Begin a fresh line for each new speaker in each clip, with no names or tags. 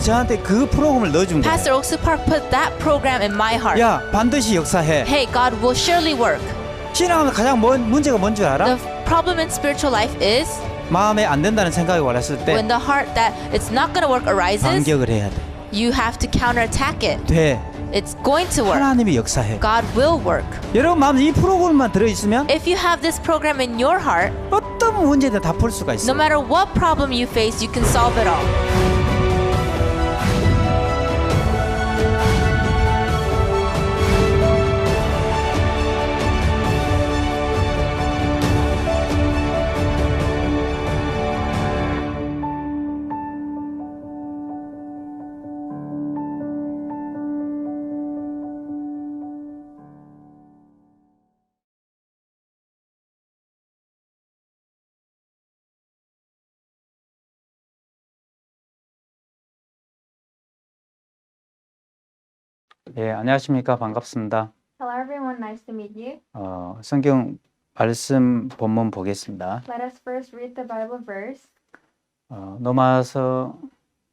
목사님이 저한테 그 프로그램을 넣어준 거예요.
Pastor Oak Park put that program in my heart.
야, 반드시 역사해.
Hey, God will surely work.
신앙하면 가장 문제가 뭔 줄 알아?
The problem in spiritual life is
마음에 안 된다는 생각이 왔을 때
when the heart that it's not going to work arises,
반격을 해야 돼.
you have to counterattack it.
돼.
It's going to work.
하나님이 역사해.
God will work.
여러분 마음에 이 프로그램만 들어있으면
If you have this program in your heart,
어떤 문제든 다 풀 수가
no
있어.
matter what problem you face, you can solve it all.
예, 안녕하십니까. 반갑습니다.
Hello everyone, nice to meet you.
성경 말씀 본문 보겠습니다.
Let us first read the Bible verse.
로마서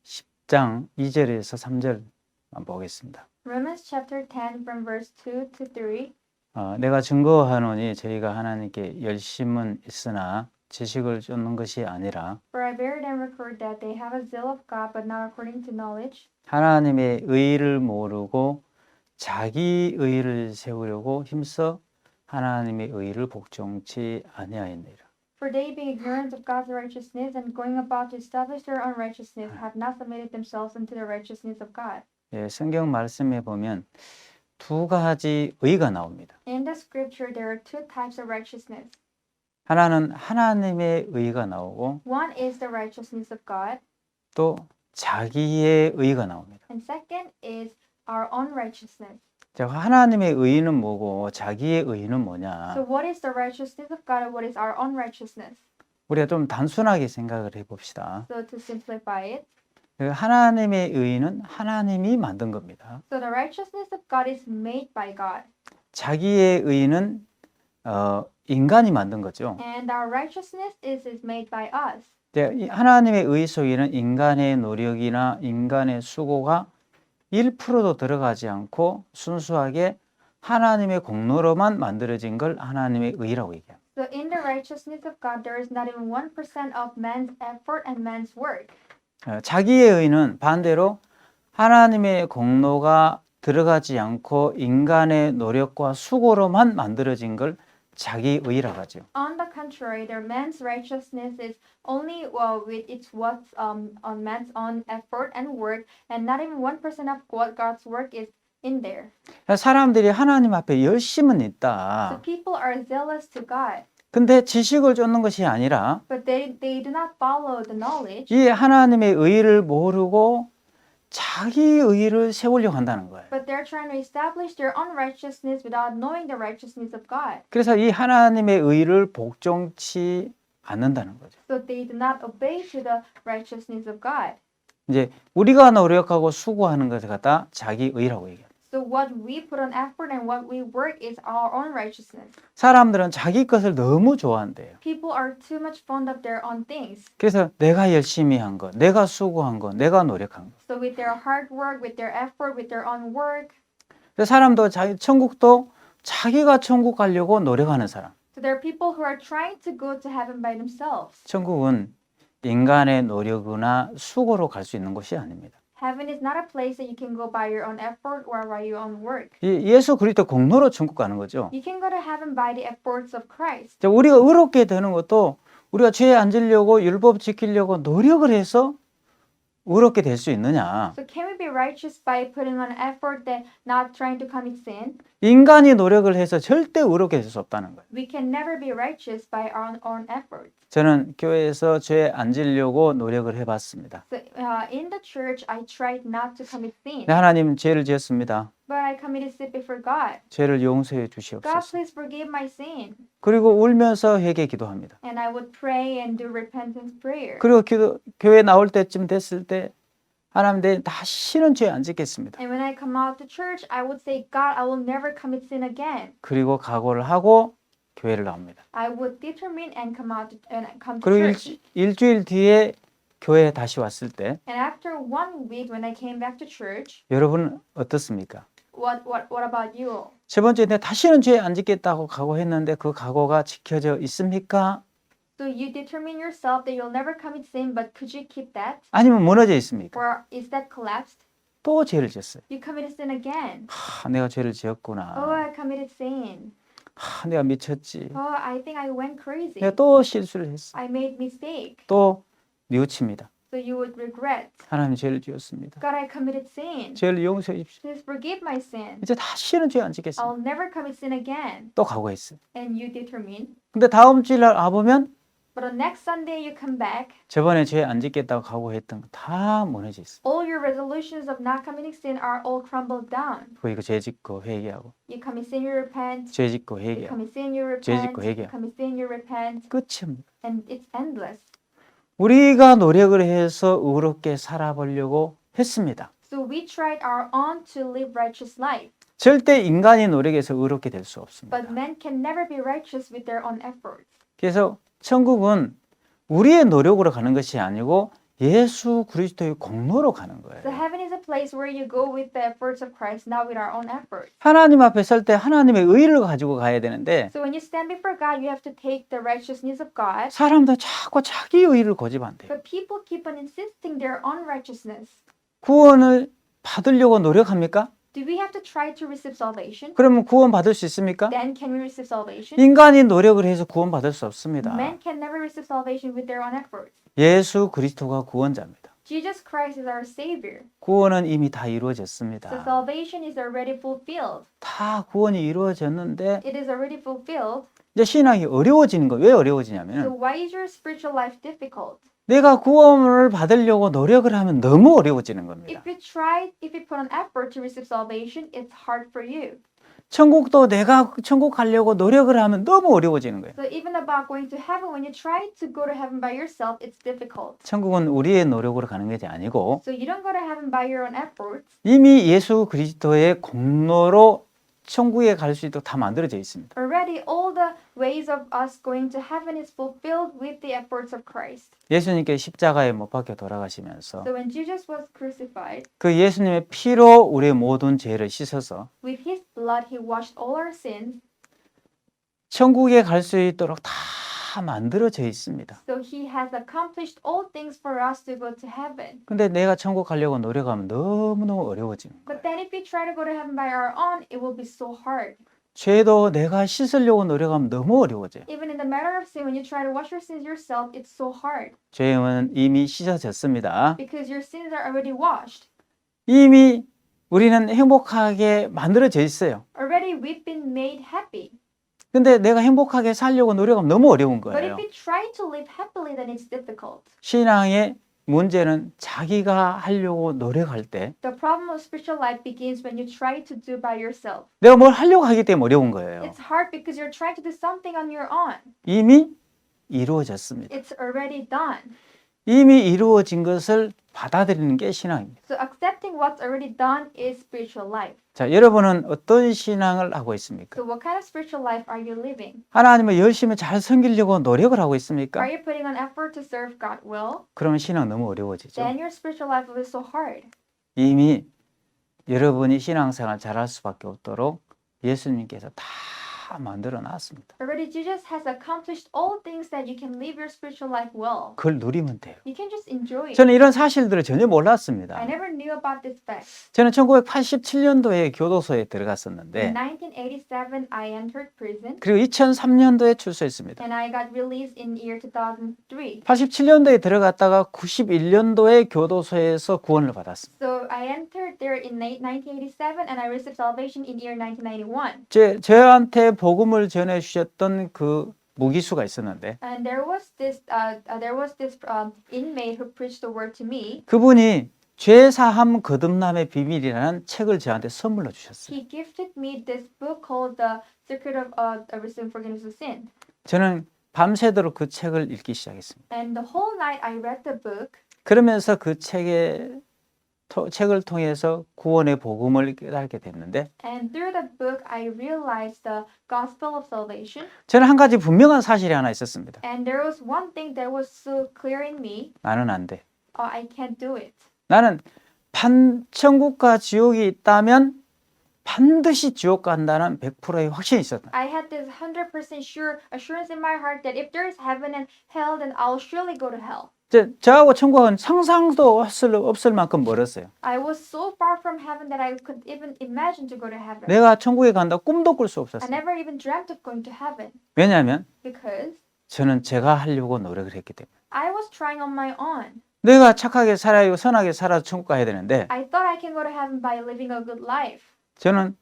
10장 2절에서 3절만 보겠습니다.
Romans chapter 10 from verse 2 to 3.
내가 증거하노니 저희가 하나님께 열심은 있으나 지식을 쫓는 것이 아니라
For I bear them record that they have a zeal of God, but not according to knowledge.
하나님의 의를 모르고 자기 의를 세우려고 힘써 하나님의 의를 복종치 아니하였느니라.
For they, being ignorant of God's righteousness and going about to establish their own righteousness, have not submitted themselves unto the righteousness of God.
예, 성경 말씀에 보면 두 가지 의가 나옵니다.
In the scripture, there are two types of righteousness.
하나는 하나님의 의가 나오고
One is the righteousness of God,
또 자기의 의가 나옵니다.
and second is our own righteousness.
자, 하나님의 의는 뭐고 자기의 의는 뭐냐?
So what is the righteousness of God and what is our own righteousness?
우리가 좀 단순하게 생각을 해봅시다.
So to simplify it,
하나님의 의는 하나님이 만든 겁니다.
so the righteousness of God is made by God,
자기의 의는 인간이 만든 거죠.
and our righteousness is made by us.
이 하나님의 의 속에는 인간의 노력이나 인간의 수고가 1%도 들어가지 않고 순수하게 하나님의 공로로만 만들어진 걸 하나님의 의라고 얘기합니다.
So in the righteousness of God, there is not even 1% of man's effort and man's work.
자기의 의는 반대로 하나님의 공로가 들어가지 않고 인간의 노력과 수고로만 만들어진 걸 자기 의라고 하죠.
On the contrary, their man's righteousness is only with its what's on man's own effort and work, and not even 1% of what God's work is in there.
사람들이 하나님 앞에 열심은
So
있다.
people are zealous to God,
근데 지식을 쫓는 것이 아니라
but they do not follow the knowledge.
이 하나님의 의를 모르고 자기 의를 세우려고 한다는 거예요.
But they're trying to establish their own righteousness without knowing the righteousness of God.
그래서 이 하나님의 의를 복종치 않는다는 거죠.
So they do not obey to the righteousness of God.
이제 우리가 노력하고 수고하는 것을 갖다 자기 의라고 얘기해요.
So what we put on effort and what we work is our own righteousness.
사람들은 자기 것을 너무 좋아한대요.
People are too much fond of their own things.
그래서 내가 열심히 한 것, 내가 수고한 것, 내가 노력한 것.
So with their hard work, with their effort, with their own work.
그래서 사람도 천국도 자기가 천국 가려고 노력하는 사람.
So there are people who are trying to go to heaven by themselves.
천국은 인간의 노력이나 수고로 갈 수 있는 곳이 아닙니다.
Heaven is not a place that you can go by your own effort or by your own work.
예수 그리스도 공로로 천국 가는 거죠.
You can go to heaven by the efforts of Christ.
우리가 의롭게 되는 것도 우리가 죄에 앉으려고 율법 지키려고 노력을 해서 의롭게 될 수 있느냐?
So can we be righteous by putting on effort that not trying to commit sin?
인간이 노력을 해서 절대 의롭게 될 수 없다는 거예요.
We can never be righteous by our own effort.
저는 교회에서 죄에 앉으려고 노력을 해봤습니다.
So in the church, I tried not to commit sin,
네, 하나님 죄를 지었습니다.
but I committed sin before God.
죄를 용서해
God,
주시옵소서.
please forgive my sin.
그리고 울면서 회개 기도합니다.
And I would pray and do repentance prayer.
그리고 교회 나올 때쯤 됐을 때 하나님 내 다시는 죄 안 짓겠습니다.
And when I come out to church, I would say, God, I will never commit sin again.
그리고 각오를 하고 교회를 나옵니다.
I would determine and come to
그리고
church.
일주일 뒤에 교회에 다시 왔을 때
And after 1 week, when I came back to church,
여러분 어떻습니까?
what about you?
세 번째, 내가 다시는 죄에 안 짓겠다고 각오했는데 그 각오가 지켜져 있습니까?
So you determine yourself that you'll never commit sin, but could you keep that?
아니면 무너져 있습니까?
Or is that collapsed?
또 죄를 지었어요.
You committed sin again.
내가 죄를
Oh,
지었구나.
I committed sin.
내가 미쳤지.
Oh, I think I went crazy.
내가 또 실수를 했어.
I made mistake.
또 뉘우칩니다.
So you would regret.
하나님 죄를 지었습니다.
God, I committed sin.
죄를 용서해 주십시오.
Please forgive my sin.
이제 다시는 죄 안 짓겠습니다.
I'll never commit sin again.
또 각오했어요.
And you determine.
근데 다음 주일날 와보면
But on next Sunday you come back,
저번에 죄 안 짓겠다고 각오했던 거 다 무너져 있어.
all your resolutions of not committing sin are all crumbled down.
그리고 죄 짓고 회개하고
You commit sin, you repent.
죄 짓고
You
회개하고
commit sin, you
죄 짓고
repent. You
회개하고.
commit sin, you repent.
끝이 없는 거예요.
And it's endless.
우리가 노력을 해서 의롭게 살아보려고 했습니다.
So we tried our own to live righteous life.
절대 인간이 노력해서 의롭게 될 수 없습니다.
But men can never be righteous with their own efforts.
그래서 천국은 우리의 노력으로 가는 것이 아니고 예수 그리스도의 공로로 가는
So
거예요.
heaven is a place where you go with the efforts of Christ, not with our own efforts.
하나님 앞에 설 때 하나님의 의를 가지고 가야 되는데
So when you stand before God, you have to take the righteousness of God.
사람도 자꾸 자기 의를 고집한대요.
But people keep on insisting their own righteousness.
구원을 받으려고 노력합니까?
Do we have to try to receive salvation?
그러면 구원 받을 수 있습니까?
Then can we receive salvation?
인간이 노력을 해서 구원 받을 수 없습니다.
Men can never receive salvation with their own efforts.
예수 그리스도가 구원자입니다.
Jesus Christ is our Savior.
구원은 이미 다
So
이루어졌습니다.
salvation is already fulfilled.
다 구원이 이루어졌는데
It is already fulfilled.
이제 신앙이 어려워지는 거예요. 왜
So
어려워지냐면
why is your spiritual life difficult?
내가 구원을 받으려고 노력을 하면 너무 어려워지는 겁니다.
If you put an effort to receive salvation, it's hard for you.
천국도 내가 천국 가려고 노력을 하면 너무 어려워지는 거예요.
So even about going to heaven, when you try to go to heaven by yourself, it's difficult.
천국은 우리의 노력으로 가는 것이 아니고
So you don't go to heaven by your own efforts.
이미 예수 그리스도의 공로로 천국에 갈 수 있도록 다 만들어져 있습니다.
Already, all the ways of us going to heaven is fulfilled with the efforts of Christ.
예수님께 십자가에 못 박혀 돌아가시면서
So when Jesus was crucified,
그 예수님의 피로 우리의 모든 죄를 씻어서
with his blood, he washed all our sins.
천국에 갈 수 있도록 다 만들어져 있습니다.
So he has accomplished all things for us to go to heaven.
근데 내가 천국 가려고 노력하면 너무너무 어려워지는 거예요.
But then if we try to go to heaven by our own, it will be so hard.
죄도 내가 씻으려고 노력하면 너무 어려워져요.
Even in the matter of sin, when you try to wash your sins yourself, it's so hard.
죄는 이미 씻어졌습니다.
Because your sins are already washed.
이미 우리는 행복하게 만들어져 있어요.
Already we've been made happy.
근데 내가 행복하게 살려고 노력하면 너무 어려운
But if
거예요.
we try to live happily, then it's difficult.
신앙의 문제는 자기가 하려고 노력할 때
The problem of spiritual life begins when you try to do by yourself.
내가 뭘 하려고 하기 때문에 어려운 거예요.
It's hard because you're trying to do something on your own.
이미 이루어졌습니다.
It's already done.
이미 이루어진 것을 받아들이는 게 신앙입니다.
So accepting what's already done is spiritual life.
자, 여러분은 어떤 신앙을 하고 있습니까?
So what kind of spiritual life are you living?
하나님을 열심히 잘 섬기려고 노력을 하고 있습니까?
Are you putting an effort to serve God well?
그러면 신앙 너무 어려워지죠.
Then your spiritual life will be so hard.
이미 여러분이 신앙생활 잘할 수밖에 없도록 예수님께서 다 만들어 놨습니다.
Already Jesus has accomplished all things that you can live your spiritual life well.
그걸 누리면 돼요.
You can just enjoy it.
저는 이런 사실들을 전혀 몰랐습니다.
I never knew about this fact.
저는 1987년도에 교도소에
In
들어갔었는데
1987, I entered prison
그리고 2003년도에 출소했습니다.
and I got released in year 2003.
87년도에 들어갔다가 91년도에 교도소에서 구원을 받았습니다.
So I entered there in 1987 and I received salvation in year 1991.
저한테 복음을 전해 주셨던 그 무기수가 있었는데
And there was this inmate who preached the word to me.
그분이 죄사함 거듭남의 비밀이라는 책을 저한테 선물로 주셨어요.
He gifted me this book called The Secret of Receiving Forgiveness of Sin.
저는 밤새도록 그 책을 읽기 시작했습니다.
And the whole night I read the book.
그러면서 그 책을 통해서 구원의 복음을 깨닫게 됐는데
And through the book, I realized the gospel of salvation.
저는 한 가지 분명한 사실이 하나 있었습니다.
And there was one thing that was so clear in me.
나는 안 돼.
I can't do it.
나는 천국과 지옥이 있다면 반드시 지옥 간다는 100%의 확신이 있었다.
I had this 100% sure assurance in my heart that if there's heaven and hell, then I'll surely go to hell.
저하고 천국은 상상도 없을 만큼 멀었어요.
I was so far from heaven that I could even imagine to go to heaven.
내가 천국에 간다 꿈도 꿀 수
I
없었어요.
never even dreamt of going to heaven
왜냐하면
because
저는 제가 하려고 노력을 했기 때문에.
I was trying on my own.
내가 착하게 살아야 선하게 살아서 천국 가야 되는데
I thought I can go to heaven by living a good life,
저는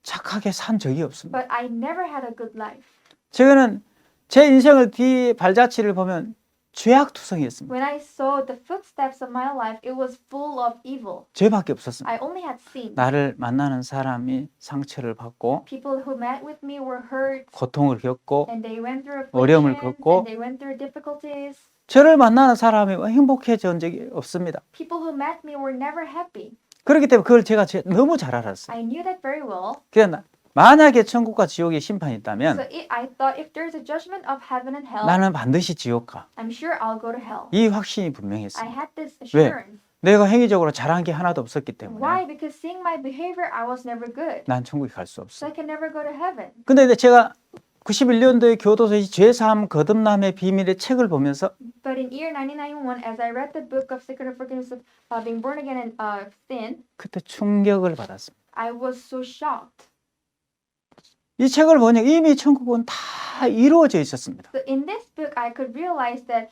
착하게 산 적이 없습니다.
but I never had a good life.
저는 제 인생을 뒤 발자취를 보면 죄악투성이었습니다.
When I saw the footsteps of my life, it was full of evil.
죄밖에 없었습니다.
I only had sin.
나를 만나는 사람이 상처를 받고
People who met with me were hurt,
고통을 겪고
and they went through
어려움을
afflictions,
겪고
and they went through difficulties.
저를 만나는 사람이 행복해진 적이 없습니다.
People who met me were never happy.
그렇기 때문에 그걸 제가 너무 잘 알았어요.
I knew that very well.
그러니까 만약에 천국과 지옥의 심판이 있다면
I thought if there's a judgment of heaven and hell,
나는 반드시 지옥 가.
I'm sure I'll go to hell.
이 확신이
I
분명했어요.
had this
왜?
assurance.
내가 행위적으로 잘한 게 하나도 없었기 때문에
Why? Because seeing my behavior, I was never good.
난 천국에 갈 수
So
없어.
I can never go to heaven.
근데 이제 제가 91년도에 교도소의 죄사함 거듭남의 비밀의 책을 보면서
But in year 1991, as I read the book of Secret of Forgiveness of Being Born Again and Sin,
그때 충격을 받았습니다.
I was so shocked.
이 책을 보니 이미 천국은 다 이루어져 있었습니다.
So in this book, I could realize that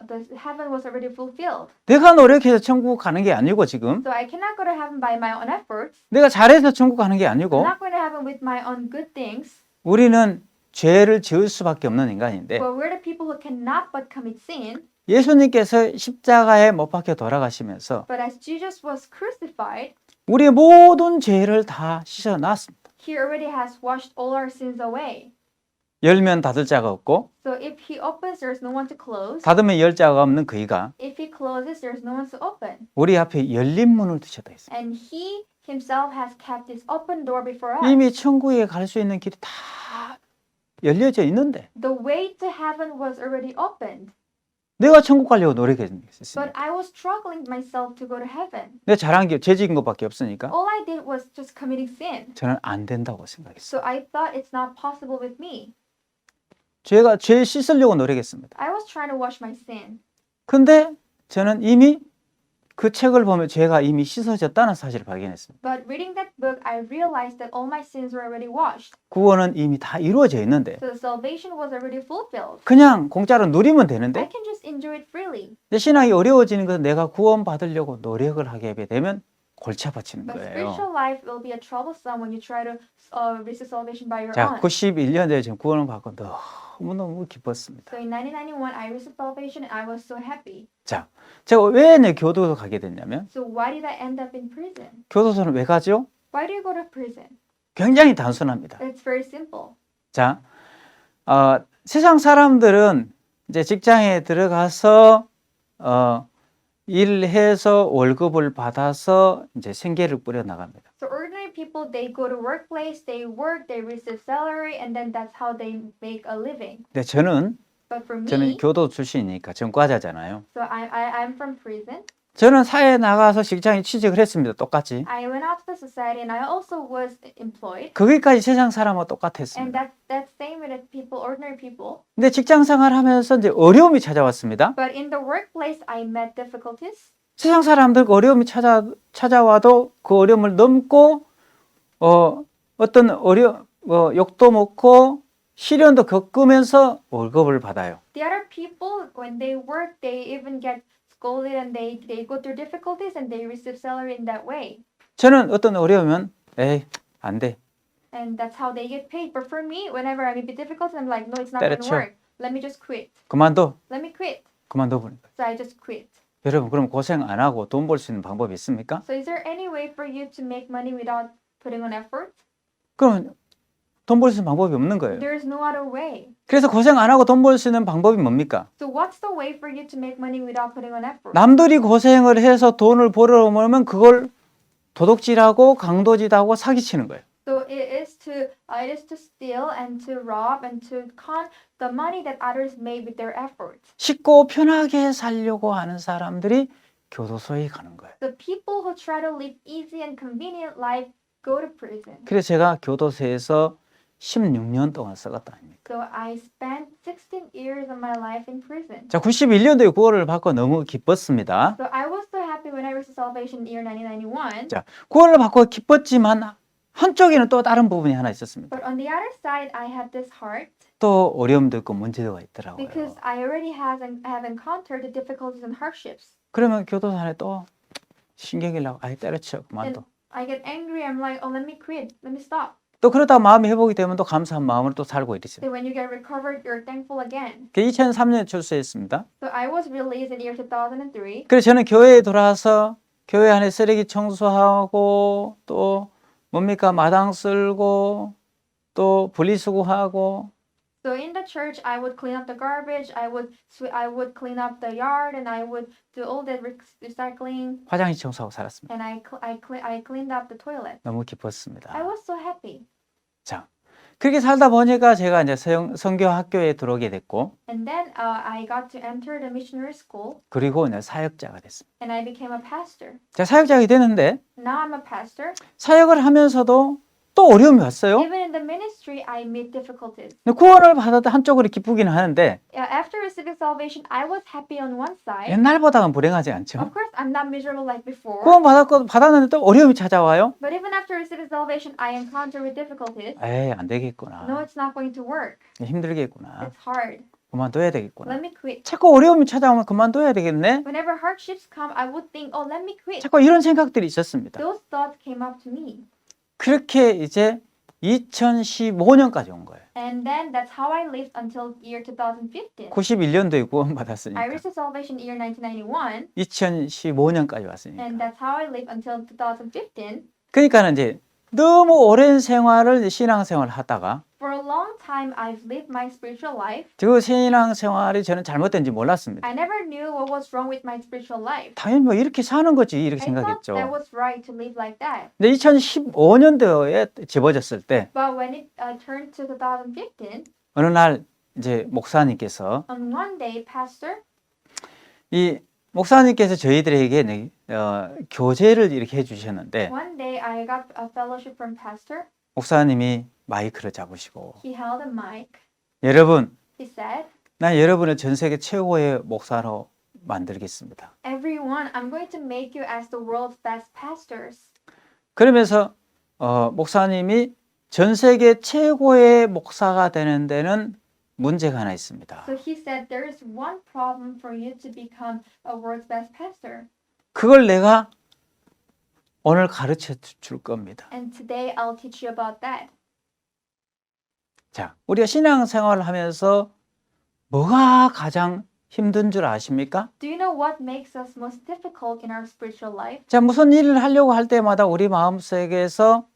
the heaven was already fulfilled.
내가 노력해서 천국 가는 게 아니고 지금
So I cannot go to heaven by my own efforts.
내가 잘해서 천국 가는 게
I'm
아니고
not going to heaven with my own good things.
우리는 죄를 지을 수밖에 없는 인간인데
But we're the people who cannot but commit sin.
예수님께서 십자가에 못 박혀 돌아가시면서
But as Jesus was crucified,
우리의 모든 죄를 다 씻어놨습니다.
He already has washed all our sins away.
열면 닫을 자가 없고
So if He opens, there's no one to close.
닫으면 열 자가 없는 그이가
If He closes, there's no one to open.
우리 앞에 열린 문을 두셨다 했습니다.
And He Himself has kept this open door before us.
이미 천국에 갈 수 있는 길이 다 열려져 있는데
The way to heaven was already opened.
내가 천국 가려고 노력했습니다.
But I was struggling myself to go to heaven.
내가 잘한 게 죄 지은 것밖에 없으니까
All I did was just committing sin.
저는 안 된다고 생각했어요.
So I thought it's not possible with me.
죄 씻으려고 노력했습니다.
I was trying to wash my sin.
근데 저는 이미 그 책을 보면 죄가 이미 씻어졌다는 사실을 발견했습니다.
But reading that book, I realized that all my sins were already washed.
구원은 이미 다 이루어져 있는데
So the salvation was already fulfilled.
그냥 공짜로 누리면
I
되는데
can just enjoy it freely.
내 신앙이 어려워지는 것은 내가 구원 받으려고 노력을 하게 되면 골치 아파지는
But
거예요.
spiritual life will be a troublesome when you try to receive salvation by your
자,
own.
91년도에 지금 구원을 받고 너무너무 기뻤습니다.
So in 1991, I received salvation and I was so happy.
자, 제가 왜 내 교도소 가게 됐냐면
So why did I end up in prison?
교도소는 왜 가죠?
Why do you go to prison?
굉장히 단순합니다.
It's very simple.
자, 세상 사람들은 이제 직장에 들어가서 일을 해서 월급을 받아서 이제 생계를 꾸려 나갑니다.
So ordinary people, they go to workplace, they work, they receive salary, and then that's how they make a living.
근데 저는
But for
저는
me,
교도 출신이니까 전과자잖아요.
so I'm from prison.
저는 사회에 나가서 직장에 취직을 했습니다. 똑같이.
I went out to the society and I also was employed.
거기까지 세상 사람하고
And
똑같았습니다.
that's same with people, ordinary people.
근데 직장 생활하면서 이제 어려움이 찾아왔습니다.
But in the workplace, I met difficulties.
세상 사람들 어려움이 찾아와도 그 어려움을 넘고 어떤 욕도 먹고 시련도 겪으면서 월급을 받아요.
The other people, when they work, they even get scolded and they go through difficulties and they receive salary in that way.
저는 어떤 어려우면 에이 안 돼.
And that's how they get paid. But for me, whenever I'm in difficulties, I'm like, no, it's not going to
때려쳐.
work. Let me just quit.
그만둬.
Let me quit.
그만둬버린다.
So I just quit.
여러분 그럼 고생 안 하고 돈 벌 수 있는 방법이 있습니까?
So is there any way for you to make money without putting on effort?
그러면 돈 벌 수 있는 방법이 없는 거예요.
There's no other way.
그래서 고생 안 하고 돈 벌 수 있는 방법이 뭡니까?
So what's the way for you to make money without putting on effort?
남들이 고생을 해서 돈을 벌어오면 그걸 도둑질하고 강도질하고 사기치는 거예요.
So it is to steal and to rob and to con the money that others made with their efforts.
쉽고 편하게 살려고 하는 사람들이 교도소에 가는 거예요.
The people who try to live easy and convenient life go to prison.
그래서 제가 교도소에서 16년 동안 썩었다 아닙니까?
So I spent 16 years of my life in prison.
자, 91년도에 구원을 받고 너무 기뻤습니다.
So I was so happy when I received salvation in the year 1991.
자, 구원을 받고 기뻤지만 한쪽에는 또 다른 부분이 하나 있었습니다.
But on the other side, I had this heart
또 어려움도 있고 문제가 있더라고요.
because I already have encountered the difficulties and hardships.
그러면 교도소 안에 또 신경이 나고 아예 때려쳐 그만둬.
I get angry. I'm like, oh, let me quit. Let me stop.
또 그러다 마음이 회복이 되면 또 감사한 마음으로 또 살고 이러죠.
So when you get recovered, you're thankful again.
2003년에 출소했습니다.
So I was released in the year 2003.
그래서 저는 교회에 돌아와서 교회 안에 쓰레기 청소하고 또 뭡니까 마당 쓸고 또 분리수거하고
So in the church, I would clean up the garbage. I would clean up the yard, and I would do all the recycling.
화장실 청소하고 살았습니다.
And I cleaned up the toilet.
너무 기뻤습니다.
I was so happy.
자, 그렇게 살다 보니까 제가 이제 선교 학교에 들어오게 됐고
And then I got to enter the missionary school,
그리고 이제 사역자가 됐습니다.
and I became a pastor.
자, 사역자가 되는데
Now I'm a pastor.
사역을 하면서도 또 어려움이 왔어요.
Even in the ministry, I meet difficulties.
근데 구원을 받아도 한쪽으로 기쁘기는 하는데
After receiving salvation, I was happy on one side.
옛날보다는 불행하지 않죠.
Of course, I'm not miserable like before.
구원 받았는데 또 어려움이 찾아와요.
But even after receiving salvation, I encounter with difficulties.
에이, 안
No,
되겠구나.
it's not going to work.
힘들겠구나.
It's hard.
그만둬야 되겠구나.
Let me quit.
자꾸 어려움이 찾아오면 그만둬야 되겠네.
Whenever hardships come, I would think, oh, let me quit.
자꾸 이런 생각들이 있었습니다.
Those thoughts came up to me.
그렇게 이제 2015년까지 온 거예요.
And then that's how I lived until year 2015.
91년도에 구원
I
받았으니까
received salvation year 1991,
2015년까지 왔으니까.
and that's how I lived until 2015.
그러니까는 이제 너무 오랜 생활을 신앙생활을 하다가
For a long time, I've lived my spiritual life.
그 신앙생활이 저는 잘못된지 몰랐습니다.
I never knew what was wrong with my spiritual life.
당연히 뭐 이렇게 사는 거지 이렇게
I thought
생각했죠.
that was right to live like that.
근데 2015년도에 집어졌을 때
But when it turned to 2015,
어느 날 이제 목사님께서
on one day, Pastor,
이 목사님께서 저희들에게 교제를 이렇게 해주셨는데
one day I got a fellowship from Pastor.
목사님이 마이크를 잡으시고
He held a mic.
여러분,
He said,
난 여러분을 전 세계 최고의 목사로 만들겠습니다.
everyone, I'm going to make you as the world's best pastors.
그러면서 목사님이 전 세계 최고의 목사가 되는 데는 문제가 하나 있습니다.
So he said, there is one problem for you to become a world's best pastor.
그걸 내가 오늘 가르쳐 줄 겁니다.
And today I'll teach you about that.
자, 우리가 신앙생활을 하면서 뭐가 가장 힘든 줄 아십니까?
Do you know what makes us most difficult in our spiritual life?
자, 무슨 일을 하려고 할 때마다 우리 마음속에서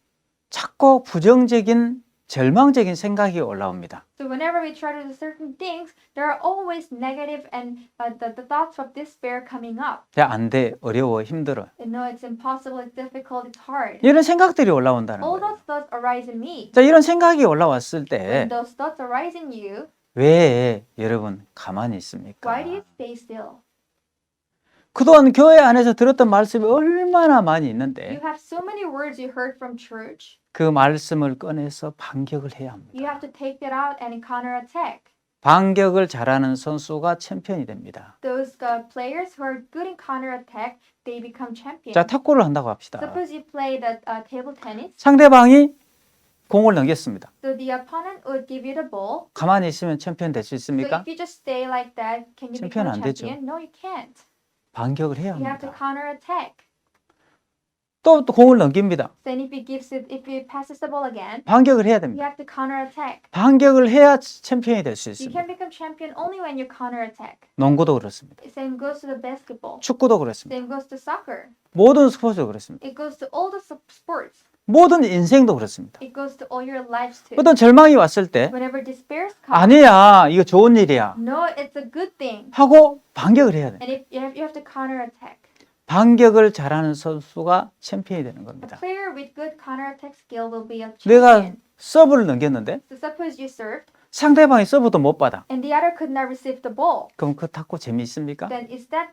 자꾸 부정적인 절망적인 생각이 올라옵니다.
So whenever we try to do certain things, there are always negative and the thoughts of despair coming up.
야, 안 돼, 어려워, 힘들어.
No, it's impossible, it's difficult, it's hard.
이런 생각들이 올라온다는
All
거예요.
those thoughts arise in me.
자, 이런 생각이 올라왔을 때
When those thoughts arise in you,
왜 여러분 가만히 있습니까?
why do you stay still?
그동안 교회 안에서 들었던 말씀이 얼마나 많이
You
있는데
have so many words you heard from church.
그 말씀을 꺼내서 반격을 해야 합니다.
You have to take that out and counterattack.
반격을 잘하는 선수가 챔피언이 됩니다.
Those players who are good in counterattack, they become champions.
자, 탁구를 한다고 합시다.
Suppose you play the table tennis.
상대방이 공을 넘겼습니다.
So the opponent would give you the ball.
가만히 있으면 챔피언 될 수
So
있습니까?
if you just stay like that, can you
챔피언
become
안 되죠.
champion? No, you can't.
반격을 해야
You have to
합니다.
counterattack.
또 공을 넘깁니다.
Then if he passes the ball again,
반격을 해야
you
됩니다.
have to counterattack.
반격을 해야 챔피언이 될 수
You
있습니다.
can become champion only when you counterattack.
농구도 그렇습니다.
Same goes to the basketball.
축구도 그렇습니다.
Same goes to soccer.
모든 스포츠도 그렇습니다.
It goes to all the sports.
모든 인생도 그렇습니다.
It goes to all your lives too.
어떤 절망이 왔을 때
Whenever despair comes,
아니야, 이거 좋은 일이야
no, it's a good thing.
하고 반격을 해야 돼.
And if you have to counterattack.
반격을 잘하는 선수가 챔피언이 되는
A
겁니다.
player with good counterattack skill will be a
내가
champion.
서브를 넘겼는데
So suppose you served.
상대방이 서브도 못 받아.
and the other could not receive the ball,
그럼 그 탁구 재미있습니까?
then is that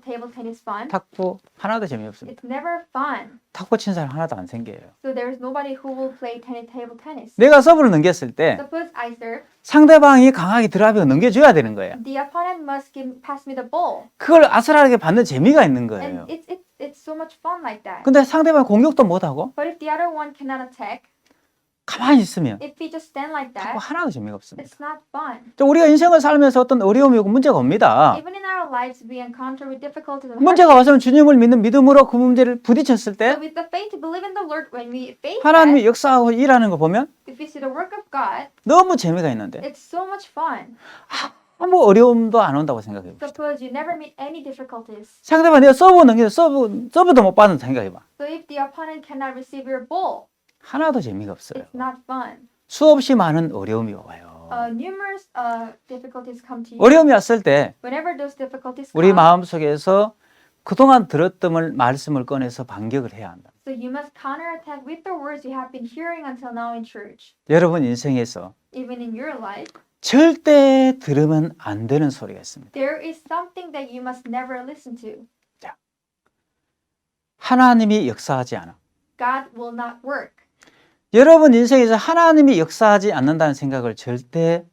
table tennis fun?
탁구 하나도 재미없습니다.
It's never fun.
탁구 친 사람 하나도 안 생겨요.
So there's nobody who will play table tennis.
내가 서브를 넘겼을 때
Suppose I serve,
상대방이 강하게 드라이브를 넘겨줘야 되는 거예요.
the opponent must pass me the ball,
그걸 아슬하게 받는 재미가 있는 거예요.
and it's so much fun like that.
근데 상대방이 공격도 못하고
But if the other one cannot attack,
가만히 있으면
if we just stand like
탁구
that,
하나도 재미가 없습니다.
it's not fun.
또 우리가 인생을 살면서 어떤 어려움이 오고 문제가 옵니다.
Even in our lives, we encounter with difficulties and
문제가 와서 주님을 믿는 믿음으로 그 문제를 부딪혔을 때
So with the faith to believe in the Lord, when we face
하나님이
that,
역사하고 일하는 거 보면
if we see the work of God,
너무 재미가 있는데
it's so much fun.
아무 어려움도 안 온다고 생각해 봅시다.
Suppose you never meet any difficulties.
상대방 내가 서브 넘기는 서브도 못 받는 생각해 봐.
So if the opponent cannot receive your ball,
하나도 재미가 없어요.
it's not fun.
수없이 많은 어려움이 와요.
Numerous difficulties come to you.
어려움이 왔을 때
Whenever those difficulties
우리
come,
마음속에서 그동안 들었던 말씀을 꺼내서 반격을 해야 한다.
so you must counterattack with the words you have been hearing until now in church.
여러분 인생에서
Even in your life,
절대 들으면 안 되는 소리가 있습니다.
there is something that you must never listen to.
하나님이 역사하지 않아.
God will not work.
여러분 인생에서 하나님이 역사하지 않는다는 생각을 절대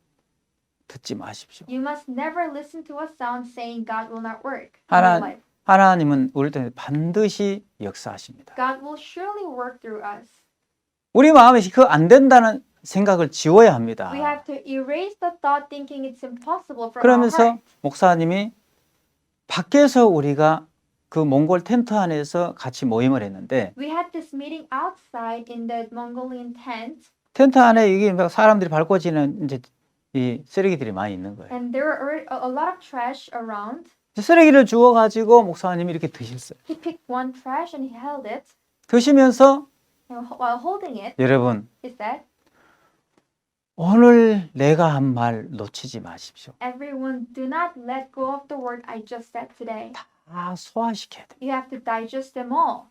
듣지 마십시오.
You must never listen to a sound saying God will not work in
하나-
your life.
하나님은 우리 때문에 반드시 역사하십니다.
God will surely work through us.
우리 마음에 그 안 된다는 생각을 지워야 합니다.
We have to erase the thought thinking it's impossible from our
그러면서
heart.
목사님이 밖에서 우리가 그 몽골 텐트 안에서 같이 모임을 했는데
We had this meeting outside in the Mongolian tent,
텐트 안에 여기 막 사람들이 밟고 지는 이제 이 쓰레기들이 많이 있는 거예요.
and there were a lot of trash around.
쓰레기를 주워 가지고 목사님이 이렇게 드셨어요.
He picked one trash and he held it,
드시면서
and while holding it,
여러분
he said,
오늘 내가 한 말 놓치지 마십시오.
"Everyone, do not let go of the word I just said today.
다 소화시켜야 돼요.
You have to digest them all.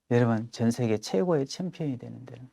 여러분 전 세계 최고의 챔피언이 되는 데는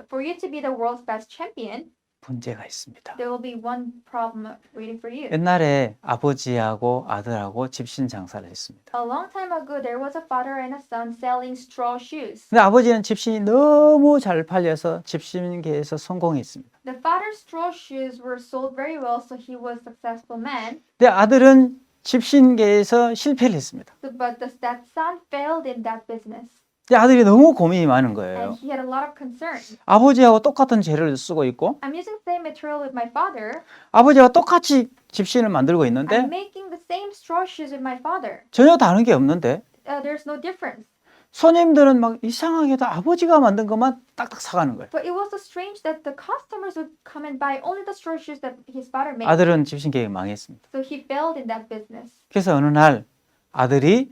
For you to be the world's best champion,
문제가 있습니다.
there will be one problem waiting for you."
옛날에 아버지하고 아들하고 집신 장사를 했습니다.
A long time ago, there was a father and a son selling straw shoes.
근데 아버지는 집신이 너무 잘 팔려서 집신계에서 성공했습니다.
The father's straw shoes were sold very well, so he was a successful man.
근데 아들은 집신계에서 실패를 했습니다.
But that son failed in that business,
근데 아들이 너무 고민이 많은 거예요.
and he had a lot of concerns.
아버지하고 똑같은 재료를 쓰고 있고
I'm using the same material with my father.
아버지와 똑같이 집신을 만들고
I'm
있는데
making the same straw shoes with my father.
전혀 다른 게 없는데
There's no difference.
손님들은 막 이상하게도 아버지가 만든 것만 딱딱 사가는 거예요.
But it was so strange that the customers would come and buy only the straw shoes that his father made.
아들은 집신계가 망했습니다.
So he failed in that business.
그래서 어느 날 아들이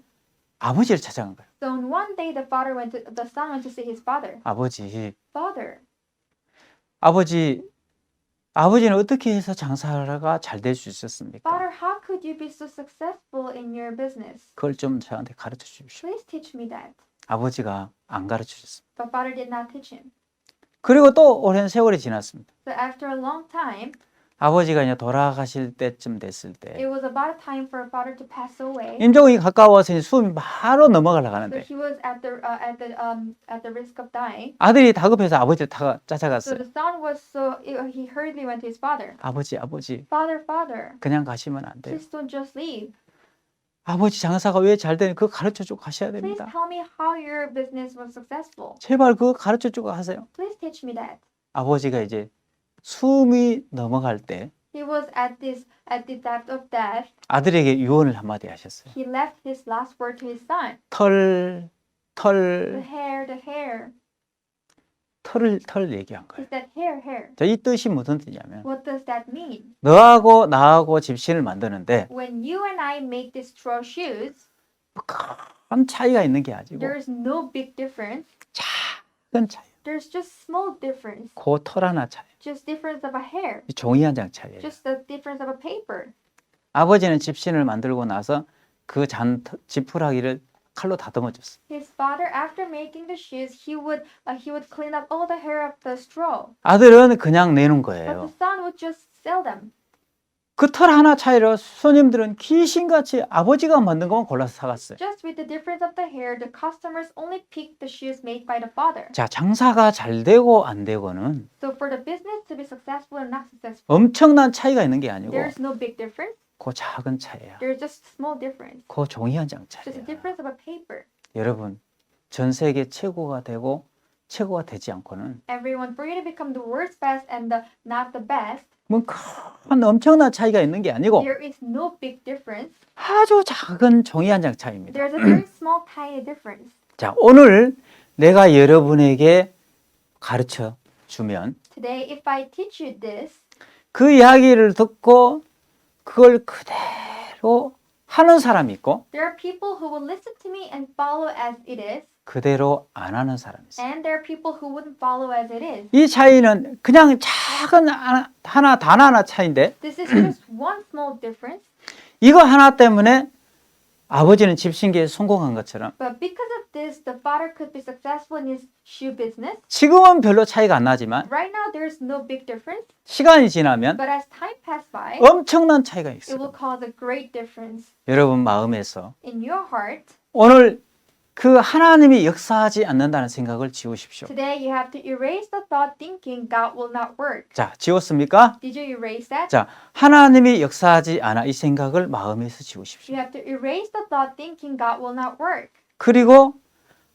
아버지를 찾아간 거예요.
So on one day, the son went to see his father.
아버지,
Father,
아버지는 어떻게 해서 장사가 잘 될 수 있었습니까?
Father, how could you be so successful in your business?
그걸 좀 저한테 가르쳐 주십시오.
Please teach me that.
아버지가 안 가르쳐 주셨습니다.
But father did not teach him.
그리고 또 오랜 세월이 지났습니다.
So after a long time,
아버지가 이제 돌아가실 때쯤 됐을
it
때
was about a time for father to pass away.
임종이 가까워서 이제 숨이 바로 넘어가려고
So
하는데
he was at the risk of dying.
아들이 다급해서 아버지를
So
찾아갔어요.
the son was he hurriedly went to his father.
아버지,
Father,
그냥 가시면 안 돼요.
please don't just leave.
아버지 장사가 왜 잘 되는 그거 가르쳐 주고 가셔야
Please
됩니다.
tell me how your business was successful.
제발 그거 가르쳐 주고 하세요.
Please teach me that.
아버지가 이제 숨이 넘어갈 때
He was at the depth of death.
아들에게 유언을 한마디 하셨어요.
He left his last word to his son.
털
The hair.
얘기한
He
거예요.
said hair.
자, 이 뜻이 무슨 뜻이냐면
What does that mean?
너하고 나하고 집신을 만드는데
When you and I make these straw shoes,
큰 차이가 있는 게 아니고
there's no big difference.
작은 차이.
There's just small difference.
그 털 하나 차이.
Just difference of a hair.
이 종이 한 장 차이예요.
Just the difference of a paper.
아버지는 집신을 만들고 나서 그 지푸라기를 칼로 다듬어줬어.
His father, after making the shoes, he would clean up all the hair of the straw.
아들은 그냥 내는
But the
거예요.
son would just sell them.
그 털 하나 차이로 손님들은 귀신같이 아버지가 만든 것만 골라서 사갔어요.
Just with the difference of the hair, the customers only picked the shoes made by the father.
자, 장사가 잘 되고 안 되고는
So for the business to be successful or not successful,
엄청난 차이가 있는 게 아니고
there's no big difference.
그 작은 차이야.
There's just small difference.
그 종이 한 장
Just a
차이야.
difference of a paper.
여러분, 전 세계 최고가 되고 최고가 되지 않고는
Everyone, for you to become the worst best and not the best,
뭐 큰 엄청난 차이가 있는 게 아니고
there is no big difference.
아주 작은 종이 한 장 차이입니다.
There's a very small, tiny difference.
자, 오늘 내가 여러분에게 가르쳐 주면
Today, if I teach you this,
그 이야기를 듣고 그걸 그대로 하는 사람이 있고
there are people who will listen to me and follow as it is,
그대로 안 하는 사람이 있어요.
and there are people who wouldn't follow as it is.
이 차이는 그냥 작은 하나 단 하나 차이인데
This is just one small difference,
이거 하나 때문에 아버지는 집신기에 성공한 것처럼
but because of this, the father could be successful in his shoe business.
지금은 별로 차이가 안 나지만
Right now, there's no big difference,
시간이 지나면
but as time passes by,
엄청난 차이가
it
있어요.
will cause a great difference
여러분 마음에서
in your heart.
오늘 그 하나님이 역사하지 않는다는 생각을 지우십시오.
Today, you have to erase the thought thinking God will not work.
자, 지웠습니까?
Did you erase that?
자, 하나님이 역사하지 않아 이 생각을 마음에서 지우십시오.
You have to erase the thought thinking God will not work.
그리고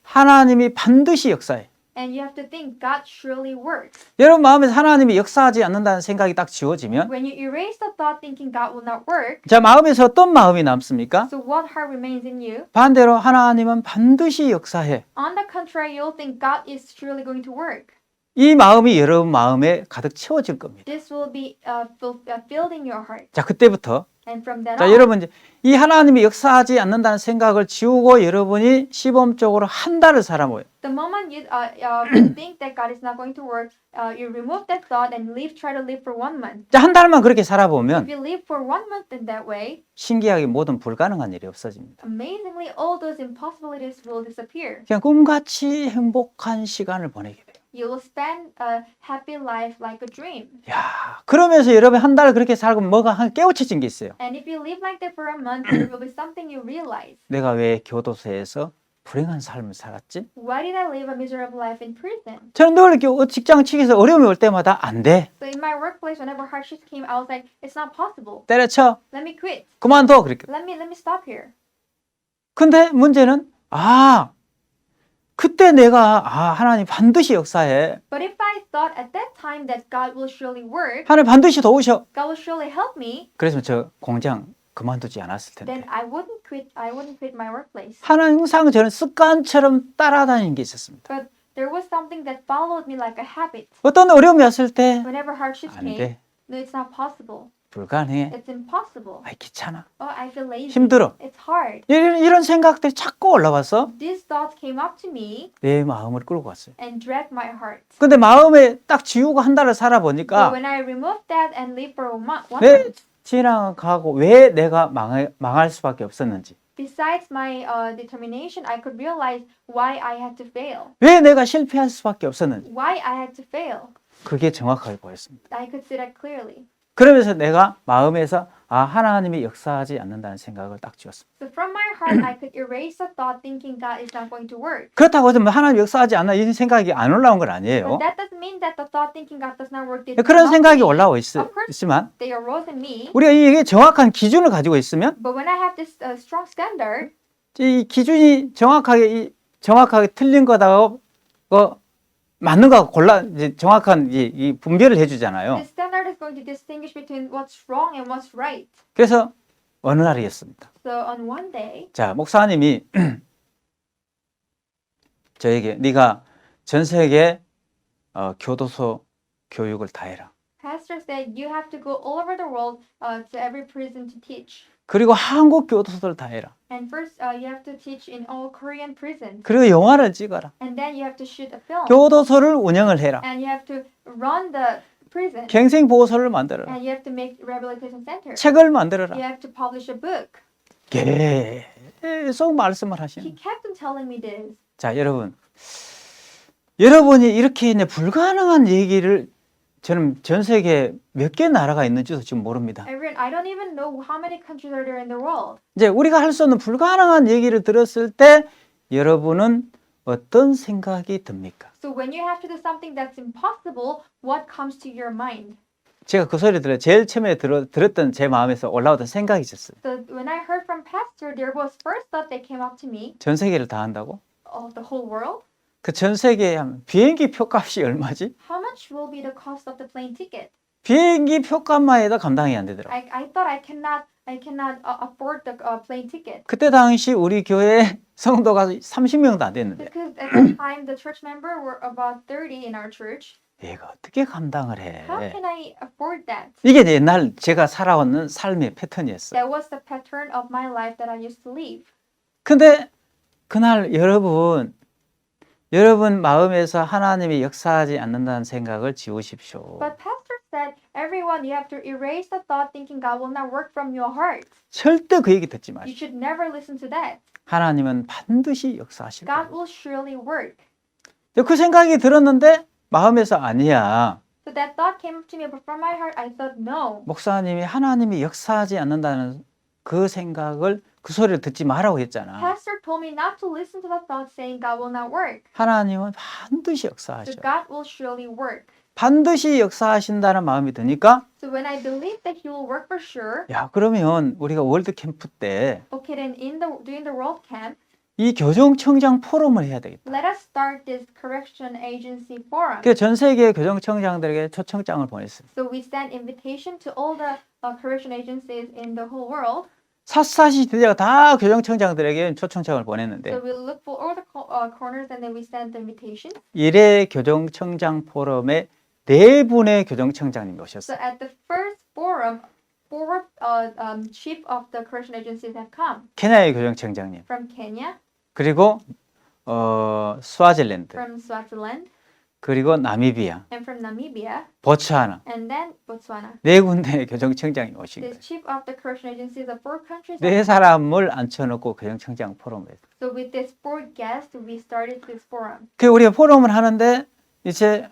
하나님이 반드시 역사해.
And you have to think God surely works.
여러분 마음에서 하나님이 역사하지 않는다는 생각이 딱 지워지면
When you erase the thought thinking God will not work,
자, 마음에서 어떤 마음이 남습니까?
so what heart remains in you?
반대로 하나님은 반드시 역사해.
On the contrary, you'll think God is surely going to work.
이 마음이 여러분 마음에 가득 채워질 겁니다.
This will be filled in your heart.
자, 그때부터
And from then
자,
on,
여러분 이제 이 하나님이 역사하지 않는다는 생각을 지우고 여러분이 시범적으로 한 달을 살아보요.
the moment you think that God is not going to work, you remove that thought and try to live for 1 month.
자, 한 달만 그렇게 살아보면
If you live for 1 month in that way,
신기하게 모든 불가능한 일이 없어집니다.
amazingly, all those impossibilities will disappear.
그냥 꿈같이 행복한 시간을 보내게 돼요.
You will spend a happy life like a dream.
야, 그러면서 여러분 한 달 그렇게 살고 뭐가 한 깨우쳐진 게 있어요.
And if you live like that for a month, there will be something you realize.
내가 왜 교도소에서 불행한 삶을 살았지?
Why did I live a miserable life in prison?
저는 늘 이렇게 직장 측에서 어려움이 올 때마다 안 돼.
So in my workplace, whenever hardships came, I was like, it's not possible.
때려쳐.
Let me quit.
그만둬. 그렇게.
Let me stop here.
근데 문제는 그때 내가 하나님 반드시 역사해.
But if I thought at that time that God will surely work,
하나님 반드시 도우셔.
God will surely help me,
그래서 저 공장 그만두지 않았을 텐데.
then I wouldn't quit my workplace.
항상 저는 습관처럼 따라다니는 게 있었습니다.
But there was something that followed me like a habit.
어떤 어려움이 왔을 때
Whenever hardships
안
came,
돼.
no, it's not possible.
불가능해.
It's impossible.
귀찮아.
Oh, I feel lazy.
힘들어.
It's hard.
이런 생각들이 자꾸 올라와서
These thoughts came up to me
내 마음을 끌고 갔어요.
and dragged my heart.
근데 마음에 딱 지우고 한 달을
But
살아보니까
when I removed that and lived for one
내
month,
지나가고 왜 내가 망할 수밖에 없었는지,
besides my determination, I could realize why I had to fail.
왜 내가 실패할 수밖에 없었는지
Why I had to fail.
그게 정확하게 보였습니다.
I could see that clearly.
그러면서 내가 마음에서 하나님이 역사하지 않는다는 생각을 딱 지웠습니다.
So from my heart, I could erase the thought thinking God is not going to work.
그렇다고 해서 하나님 역사하지 않나 이런 생각이 안 올라온 건 아니에요.
But that doesn't mean that the thought thinking God does not work.
그런 생각이 올라와 있지만
They arose in me.
우리가 이게 정확한 기준을 가지고 있으면
But when I have this strong standard,
이 기준이 정확하게 틀린 거다고 맞는 거하고 이제 정확한 이 분별을 해주잖아요.
this standard is going to distinguish between what's wrong and what's right.
그래서 어느 날이었습니다.
So on one day,
자, 목사님이 저에게 네가 전 세계 교도소 교육을 다 해라.
pastor said you have to go all over the world to every prison to teach.
그리고 한국 교도소들 다 해라.
And first, you have to teach in all Korean prisons.
그리고 영화를 찍어라.
And then you have to shoot a film.
교도소를 운영을 해라.
And you have to run the prison.
갱생 보호소를 만들어라.
And you have to make rehabilitation center.
책을 만들어라.
You have to publish a book.
계속 말씀을 하시는
He
거예요.
kept on telling me this.
자, 여러분이 이렇게 이제 불가능한 얘기를 저는 전 세계 몇 개 나라가 있는지도 지금 모릅니다.
Everyone, I don't even know how many countries are there in the world.
이제 우리가 할 수 없는 불가능한 얘기를 들었을 때 여러분은 어떤 생각이 듭니까?
So when you have to do something that's impossible, what comes to your mind?
제가 그 소리 들어 제일 처음에 들었던 제 마음에서 올라오던 생각이 있었어요.
So when I heard from Pastor, there was first thought that came up to me,
전 세계를 다 한다고?
the whole world.
그 전 세계에 하면 비행기 표값이 얼마지?
How much will be the cost of the plane ticket?
비행기 표값만 해도 감당이 안 되더라고요.
I thought I cannot afford the plane ticket.
그때 당시 우리 교회 성도가 30명도 안 됐는데
Because at that time the church member were about 30 in our church.
얘가 어떻게 감당을 해?
How can I afford that?
이게 옛날 제가 살아온 삶의 패턴이었어요.
That was the pattern of my life that I used to live.
근데 그날 여러분 마음에서 하나님이 역사하지 않는다는 생각을 지우십시오.
But Pastor said, everyone, you have to erase the thought thinking God will not work from your heart.
절대 그 얘기 듣지
You
마십시오.
should never listen to that.
하나님은 반드시 역사하실
God
거예요.
will surely work.
그 생각이 들었는데 마음에서 아니야.
So that thought came up to me, but from my heart, I thought, no.
목사님이 하나님이 역사하지 않는다는 그 생각을 그 소리를 듣지 말라고 했잖아.
Pastor told me not to listen to the thought saying God will not work.
하나님은 반드시
So
역사하셔.
God will surely work.
반드시 역사하신다는 마음이 드니까
So when I believe that He will work for sure,
야 그러면 우리가 월드 캠프 때 이
okay, then during the World Camp,
교정청장 포럼을 해야 되겠다.
let us start this correction agency forum.
그래서 전 세계 교정청장들에게 초청장을 보냈어요.
So we sent invitation to all the correction agencies in the whole world.
샅샅이 제가 다 교정청장들에게 초청장을
So
보냈는데
we look for all the corners and then we send the invitation.
1회 교정청장 포럼에 4분의 교정청장님이
So
오셨어요.
at the first forum, 4 chief of the correction agencies have come
케냐의 교정청장님,
from Kenya,
그리고 스와질랜드,
from Swaziland,
그리고 나미비아,
and from Namibia,
보츠와나
and then Botswana.
4군데의 교정청장이 오신
This
거예요.
chief of the correction agencies of 4 countries.
4사람을 앉혀놓고 교정청장 포럼을 했어요.
So with these 4 guests, we started this forum.
그 우리가 포럼을 하는데 이제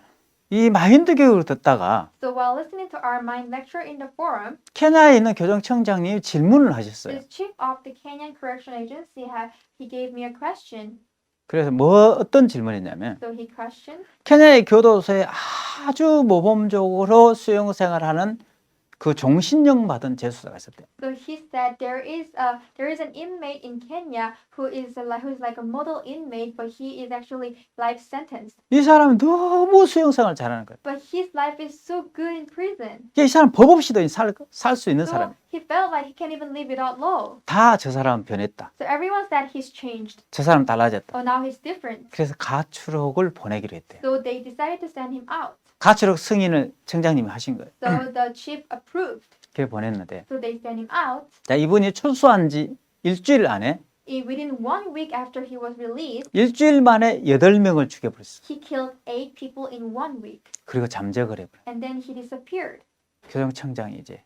이 마인드 교육을 듣다가
So while listening to our mind lecture in the forum,
케냐에 있는 교정청장님이 질문을 하셨어요.
this chief of the Kenyan correction agency he gave me a question.
그래서 어떤 질문이냐면
So he questioned,
케냐의 교도소에 아주 모범적으로 수용생활하는 그 종신령 받은 재수사가 있었대요.
so he said there is an inmate in Kenya who is like a model inmate, but he is actually life sentenced.
이 사람은 너무 수용생활 잘하는 거예요.
But his life is so good in prison.
이 사람 법 없이도 살 수 있는
So
사람.
he felt like he can't even live without law.
다 저 사람은 변했다.
So everyone said he's changed.
저 사람 달라졌다.
Oh, now he's different.
그래서 가출옥을 보내기로 했대요.
So they decided to send him out.
가출옥 승인을 청장님이 하신 거예요.
So the chief approved.
그래 보냈는데
So they sent him out.
자 이분이 출소한 지 일주일 안에
Within 1 week after he was released,
일주일 만에 8명을 죽여버렸어요.
he killed 8 people in 1 week.
그리고 잠적을 해버려요.
And then he disappeared.
교정청장이 이제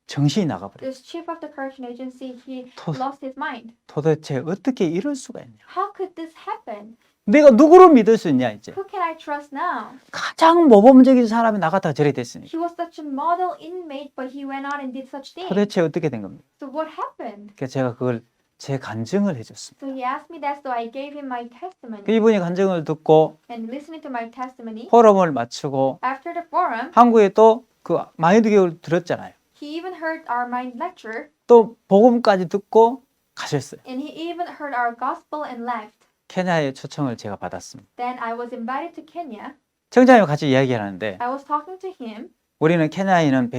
정신이 나가버려요.
This chief of the correction agency, he
도-
lost his mind.
도대체 어떻게 이럴 수가 있냐.
How could this happen?
내가 누구를 믿을 수 있냐 이제.
Who can I trust now?
가장 모범적인 사람이 나갔다가 저리 됐으니까.
He was such a model inmate, but he went out and did such things.
도대체 어떻게 된 겁니까?
So what happened?
그래서 제가 그걸 제 간증을 해줬습니다.
So he asked me that, so I gave him my testimony.
이분이 간증을 듣고
And listening to my testimony,
포럼을 마치고
after the forum,
한국에 또 그 마인드 교육을 들었잖아요.
he even heard our mind lecture,
또 복음까지 듣고 가셨어요.
and he even heard our gospel and left.
케냐의 초청을 제가 받았습니다.
Then I was invited to Kenya.
청장님과 같이 이야기하는데
I was talking to him.
우리는 케냐에는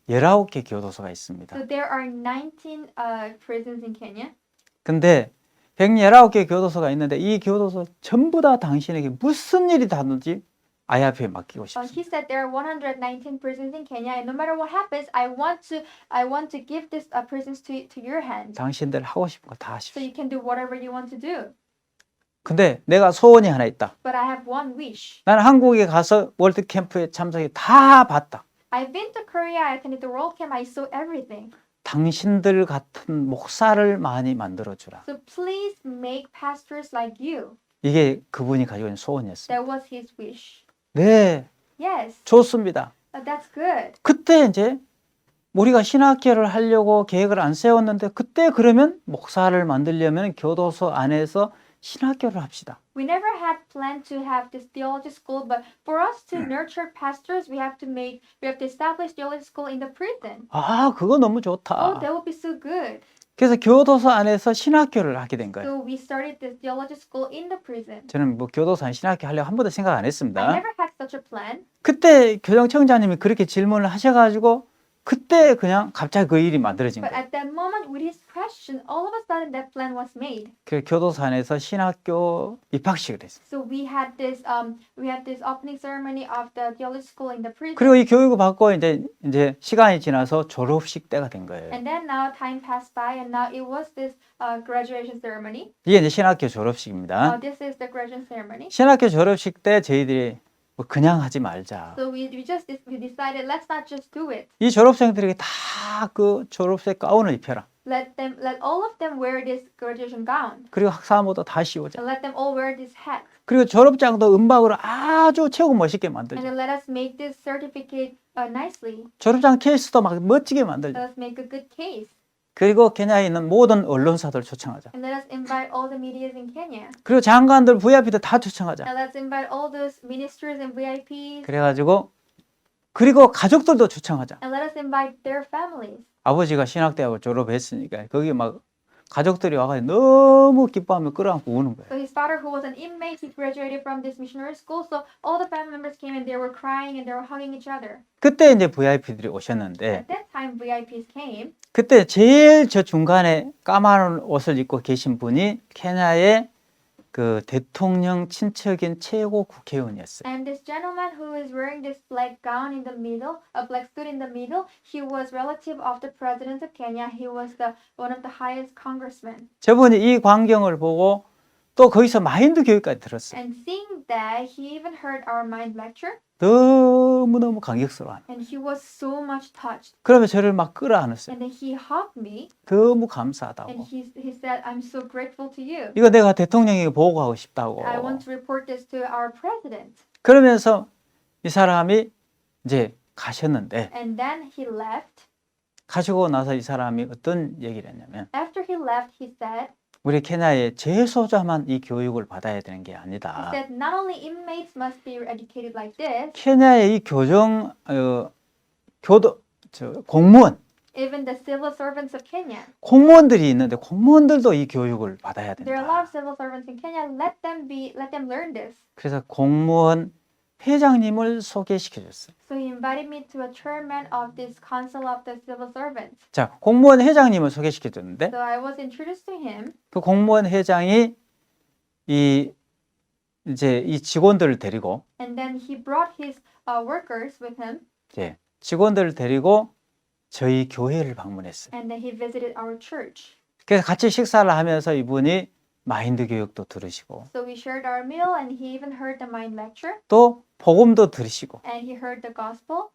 119개 교도소가 있습니다.
So there are 19 prisons in Kenya.
근데 119개 교도소가 있는데 이 교도소 전부 다 당신에게 무슨 일이 닿는지 IRP에 맡기고 싶습니다.
He said there are 119 prisons in Kenya, and no matter what happens, I want to give this prisons to your hands,
당신들 하고 싶은 거 다
so
하십시오.
you can do whatever you want to do.
근데 내가 소원이 하나 있다.
But I have one wish.
나는 한국에 가서 월드 캠프에 참석해 다 봤다.
I've been to Korea. I attended the World Camp. I saw everything.
당신들 같은 목사를 많이 만들어 주라.
So please make pastors like you.
이게 그분이 가지고 있는 소원이었어요.
That was his wish.
네,
Yes,
좋습니다.
that's good.
그때 이제 우리가 신학교를 하려고 계획을 안 세웠는데 그때 그러면 목사를 만들려면 교도소 안에서 신학교를 합시다.
We never had planned to have this theology school, but for us to nurture pastors, we have to establish theology school in the prison.
아, 그거 너무
Oh,
좋다.
that would be so good.
그래서 교도소 안에서 신학교를 하게 된 거예요.
So we started this theology school in the prison.
저는 뭐 교도소 안 신학교 하려고 한 번도 생각 안
I
했습니다.
never had such a plan.
그때 교정청장님이 그렇게 질문을 하셔가지고 그때 그냥 갑자기 그 일이 만들어진
But
거예요.
at that moment, with his question, all of a sudden that plan was made.
그 교도소 안에서 신학교 입학식을 했어요.
So we had this opening ceremony of the theology school in the prison.
그리고 이 교육을 받고 이제 시간이 지나서 졸업식 때가 된 거예요.
And then now time passed by, and now it was this graduation ceremony.
이게 이제 신학교 졸업식입니다.
This is the graduation ceremony.
신학교 졸업식 때 저희들이 뭐 그냥 하지 말자.
So we decided let's not just do it.
이 졸업생들에게 다 그 졸업식 가운을 입혀라.
Let all of them wear this graduation gown.
그리고 학사모도 다 씌우자.
And let them all wear this hat.
그리고 졸업장도 음박으로 아주 최고 멋있게
And
만들자.
then let us make this certificate nicely.
졸업장 케이스도 막 멋지게 만들자.
Let us make a good case.
그리고 케냐에 있는 모든 언론사들 초청하자.
And let us invite all the medias in Kenya.
그리고 장관들, VIP들 다 초청하자.
And let's invite all those ministers and VIPs.
그리고 가족들도 초청하자.
And let us invite their families.
아버지가 신학대학을 졸업했으니까 거기 막 가족들이 와가지고 너무 기뻐하며 끌어안고 우는 거예요.
So his father, who was an inmate, he graduated from this missionary school. So all the family members came and they were crying and they were hugging each other.
그때 이제 VIP들이 오셨는데
At that time, VIPs came.
그때 제일 저 중간에 까만 옷을 입고 계신 분이 케냐의 그 대통령 친척인 최고 국회의원이었어요.
And this gentleman who is wearing this black gown in the middle, a black suit in the middle, he was relative of the president of Kenya. He was one of the highest congressmen.
저분이 이 광경을 보고 또 거기서 마인드 교육까지 들었어요.
And seeing that, he even heard our mind lecture,
너무너무 감격스러워하는.
and he was so much touched.
그러면 저를 막 끌어안았어요.
And then he hugged me,
너무
and
감사하다고.
he said, "I'm so grateful to you.
이거 내가 대통령에게 보고하고 싶다고.
I want to report this to our president."
그러면서 이 사람이 이제 가셨는데
And then he left.
가시고 나서 이 사람이 어떤 얘기를 했냐면
After he left, he said,
우리 케냐의 재소자만 이 교육을 받아야 되는 게
he
아니다.
said, not only inmates must be educated like this,
케냐의 이 공무원
even the civil servants of Kenya.
공무원들이 있는데 공무원들도 이 교육을 받아야
There are a lot
된다.
of civil servants in Kenya. Let them learn this.
그래서 공무원 회장님을 소개시켜 줬어요.
So he invited me to a chairman of this council of the civil servants.
자, 공무원 회장님을 소개시켜 줬는데
So I was introduced to him,
그 공무원 회장이 이제 이 직원들을 데리고
and then he brought his workers with him,
이제 직원들을 데리고 저희 교회를 방문했어요.
and then he visited our church.
그래서 같이 식사를 하면서 이분이 마인드 교육도 들으시고
So we shared our meal, and he even heard the mind lecture,
또 복음도 들으시고
and he heard the gospel,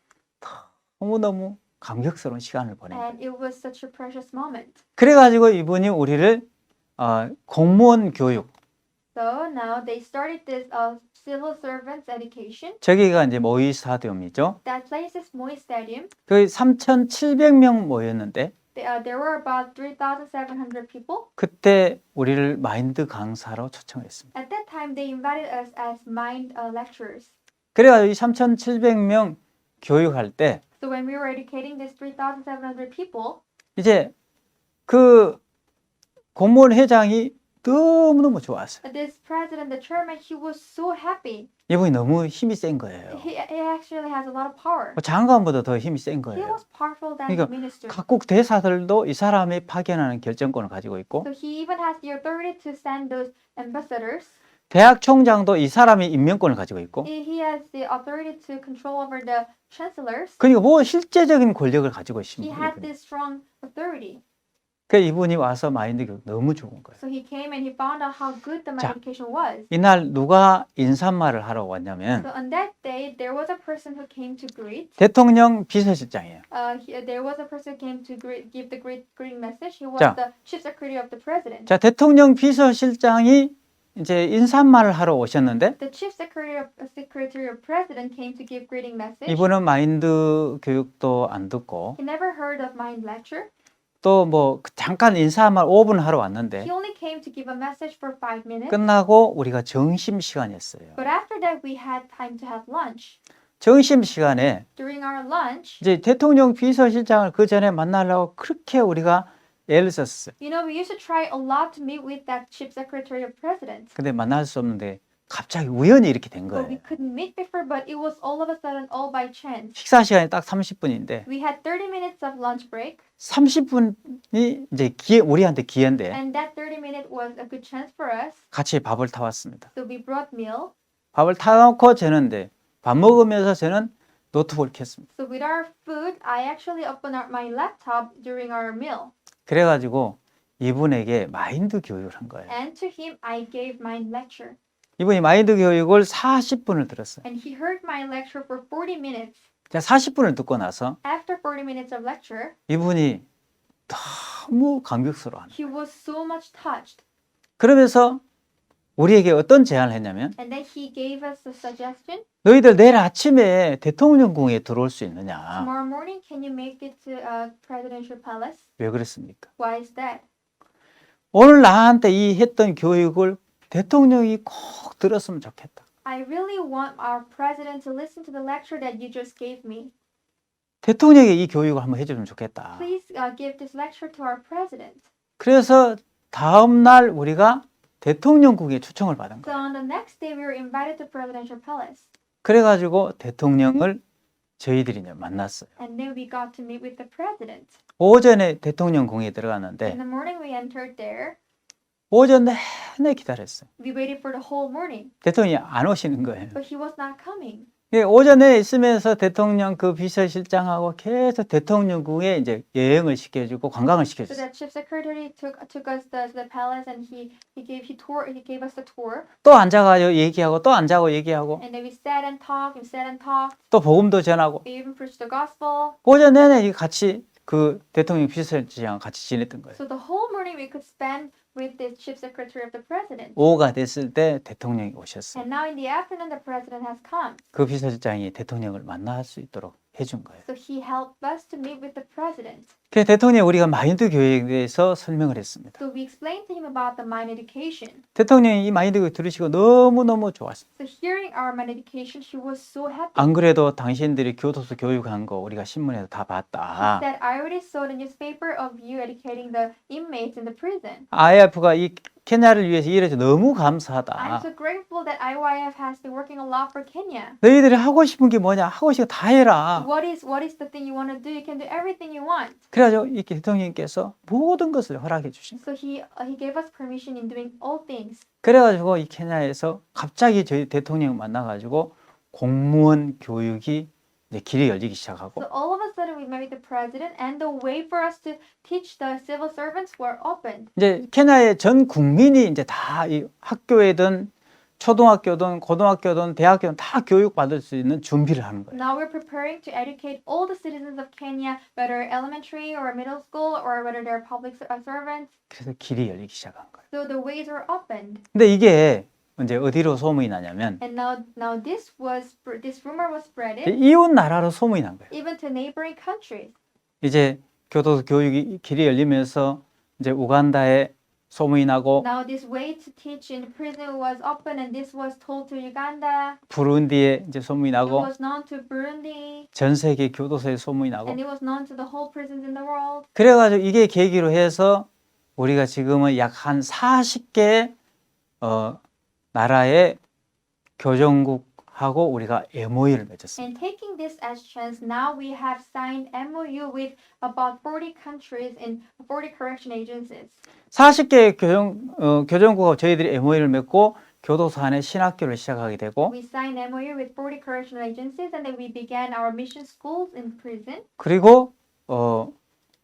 너무너무 감격스러운 시간을 보낸 거예요.
and it was such a precious moment.
그래가지고 이분이 우리를 공무원 교육
So now they started this civil servants education.
저기가 이제 모이 스타디움이죠.
That place is Moi Stadium.
거기 3,700명 모였는데
There were about 3,700 people.
그때 우리를 마인드 강사로 초청했습니다.
At that time, they invited us as mind lecturers.
그래가지고 이 3,700명 교육할 때
So when we were educating these 3,700 people,
이제 그 공무원 회장이 너무너무 좋았어요.
this president, the chairman, he was so happy.
이분이 너무 힘이 센 거예요.
He actually has a lot of power.
장관보다 더 힘이 센
He
거예요.
was powerful than
그러니까
the minister.
각국 대사들도 이 사람이 파견하는 결정권을 가지고 있고
So he even has the authority to send those ambassadors.
대학 총장도 이 사람이 임명권을 가지고 있고
He has the authority to control over the chancellors.
그러니까 뭐 실제적인 권력을 가지고
He
있습니다.
has this strong authority.
그 이분이 와서 마인드 교육 너무 좋은 거예요.
So he came and he found out how good the
자.
medication was.
이날 누가 인사말을 하러 왔냐면
So on that day, there was a person who came to greet.
대통령 비서실장이에요.
There was a person who came to give the greeting message. He was
자.
the chief secretary of the president.
자, 대통령 비서실장이 이제 인사말을 하러 오셨는데
The chief secretary of president came to give greeting message.
이분은 마인드 교육도 안 듣고
He never heard of mind lecture.
또 뭐 잠깐 인사말 5분 하러 왔는데
He only came to give a message for 5 minutes.
끝나고 우리가 점심 시간이었어요.
But after that, we had time to have lunch.
점심 시간에
During our lunch,
이제 대통령 비서실장을 그 전에 만나려고 그렇게 우리가 애를 썼어요.
you know, we used to try a lot to meet with that chief secretary of president.
근데 만날 수 없는데 갑자기 우연히 이렇게 된
But we
거예요.
couldn't meet before, but it was all of a sudden, all by chance.
식사 시간이 딱 30분인데
We had 30 minutes of lunch break,
30분이 이제 우리한테 기회인데
and that 30 minutes was a good chance for us.
같이 밥을 타왔습니다.
So we brought meal.
밥을 타놓고 저는데 밥 먹으면서 저는 노트북을 켰습니다.
So with our food, I actually opened up my laptop during our meal.
그래가지고 이분에게 마인드 교육을 한 거예요.
And to him, I gave my lecture.
이분이 마인드 교육을 40분을 들었어요.
And he heard my lecture for 40 minutes.
자, 40분을 듣고 나서
After 40 minutes of lecture,
이분이 너무 감격스러워하는 거예요.
he was so much touched.
그러면서 우리에게 어떤 제안을 했냐면
And then he gave us a suggestion.
너희들 내일 아침에 대통령궁에 들어올 수 있느냐?
Tomorrow morning, can you make it to Presidential Palace?
왜 그랬습니까?
Why is that?
오늘 나한테 이 했던 교육을 대통령이 꼭 들었으면 좋겠다.
I really want our president to listen to the lecture that you just gave me.
대통령이 이 교육을 한번 해주면 좋겠다.
Please give this lecture to our president.
그래서 다음 날 우리가 대통령궁에 초청을 받은
So
거예요.
on the next day, we were invited to Presidential Palace.
그래가지고 대통령을 저희들이 이제 만났어요.
And then we got to meet with the president.
오전에 대통령궁에
In
들어갔는데
the morning, we entered there.
오전 내내 기다렸어요.
We waited for the whole morning,
대통령이 안 오시는 거예요.
but he was not coming.
예, 오전에 있으면서 대통령 그 비서실장하고 계속 대통령궁에 이제 여행을 시켜주고 관광을
So
시켜줬어요.
the chief secretary took us to the palace, and he gave us the tour.
또 앉아가지고 얘기하고 또 앉아고 얘기하고
And then we sat and talked.
또 복음도 전하고
We even preached the gospel.
오전 내내 같이 그 대통령 비서실장과 같이 지냈던 거예요.
So the whole morning we could spend with the chief secretary of the president.
오후가 됐을 때 대통령이 오셨어요.
And now in the afternoon, the president has come.
그 비서실장이 대통령을 만날 수 있도록 해준 거예요.
So he helped us to meet with the president.
그 대통령이 우리가 마인드 교육에 대해서 설명을 했습니다.
So we explained to him about the mind education.
대통령이 이 마인드 교육 들으시고 너무너무 좋았어요.
So hearing our mind education, she was so happy.
안 그래도 당신들이 교도소 교육한 거 우리가 신문에서 다 봤다.
That I already saw the newspaper of you educating the inmates in the prison.
IF가 이 케냐를 위해서 일해서 너무
I'm
감사하다.
so grateful that IYF has been working a lot for Kenya.
너희들이 하고 싶은 게 뭐냐? 하고 싶은 거 다 해라.
What is the thing you want to do? You can do everything you want.
그래가지고 이 대통령께서 모든 것을 허락해 주신 거예요.
So he gave us permission in doing all things.
그래가지고 이 케냐에서 갑자기 저희 대통령 만나가지고 공무원 교육이 이제 길이 열리기 시작하고
So all of a sudden we met with the president, and the way for us to teach the civil servants were opened.
이제 케냐의 전 국민이 이제 다 이 학교에든 초등학교든 고등학교든 대학교든 다 교육 받을 수 있는 준비를 하는 거예요.
Now we're preparing to educate all the citizens of Kenya, whether elementary or middle school or whether they're public servants.
그래서 길이 열리기 시작한 거예요.
So the ways were opened.
근데 이게 이제 어디로 소문이 나냐면
And now this rumor was spreaded
이웃 나라로 소문이 난 거예요.
even to neighboring countries.
이제 교도소 교육이 길이 열리면서 이제 우간다에 소문이 나고
Now this way to teach in prison was open, and this was told to Uganda.
부룬디에 이제 소문이
It
나고
was known to Burundi,
전 세계 교도소에 소문이 나고
and it was known to the whole prisons in the world.
그래가지고 이게 계기로 해서 우리가 지금은 약 한 40개 나라의 교정국하고 우리가 MOU를 맺었습니다.
And taking this as chance, now we have signed MOU with about 40 countries and 40 correction agencies.
40개 교정국하고 저희들이 MOU를 맺고 교도소 안에 신학교를 시작하게 되고
We signed MOU with 40 correctional agencies, and then we began our mission schools in prison.
그리고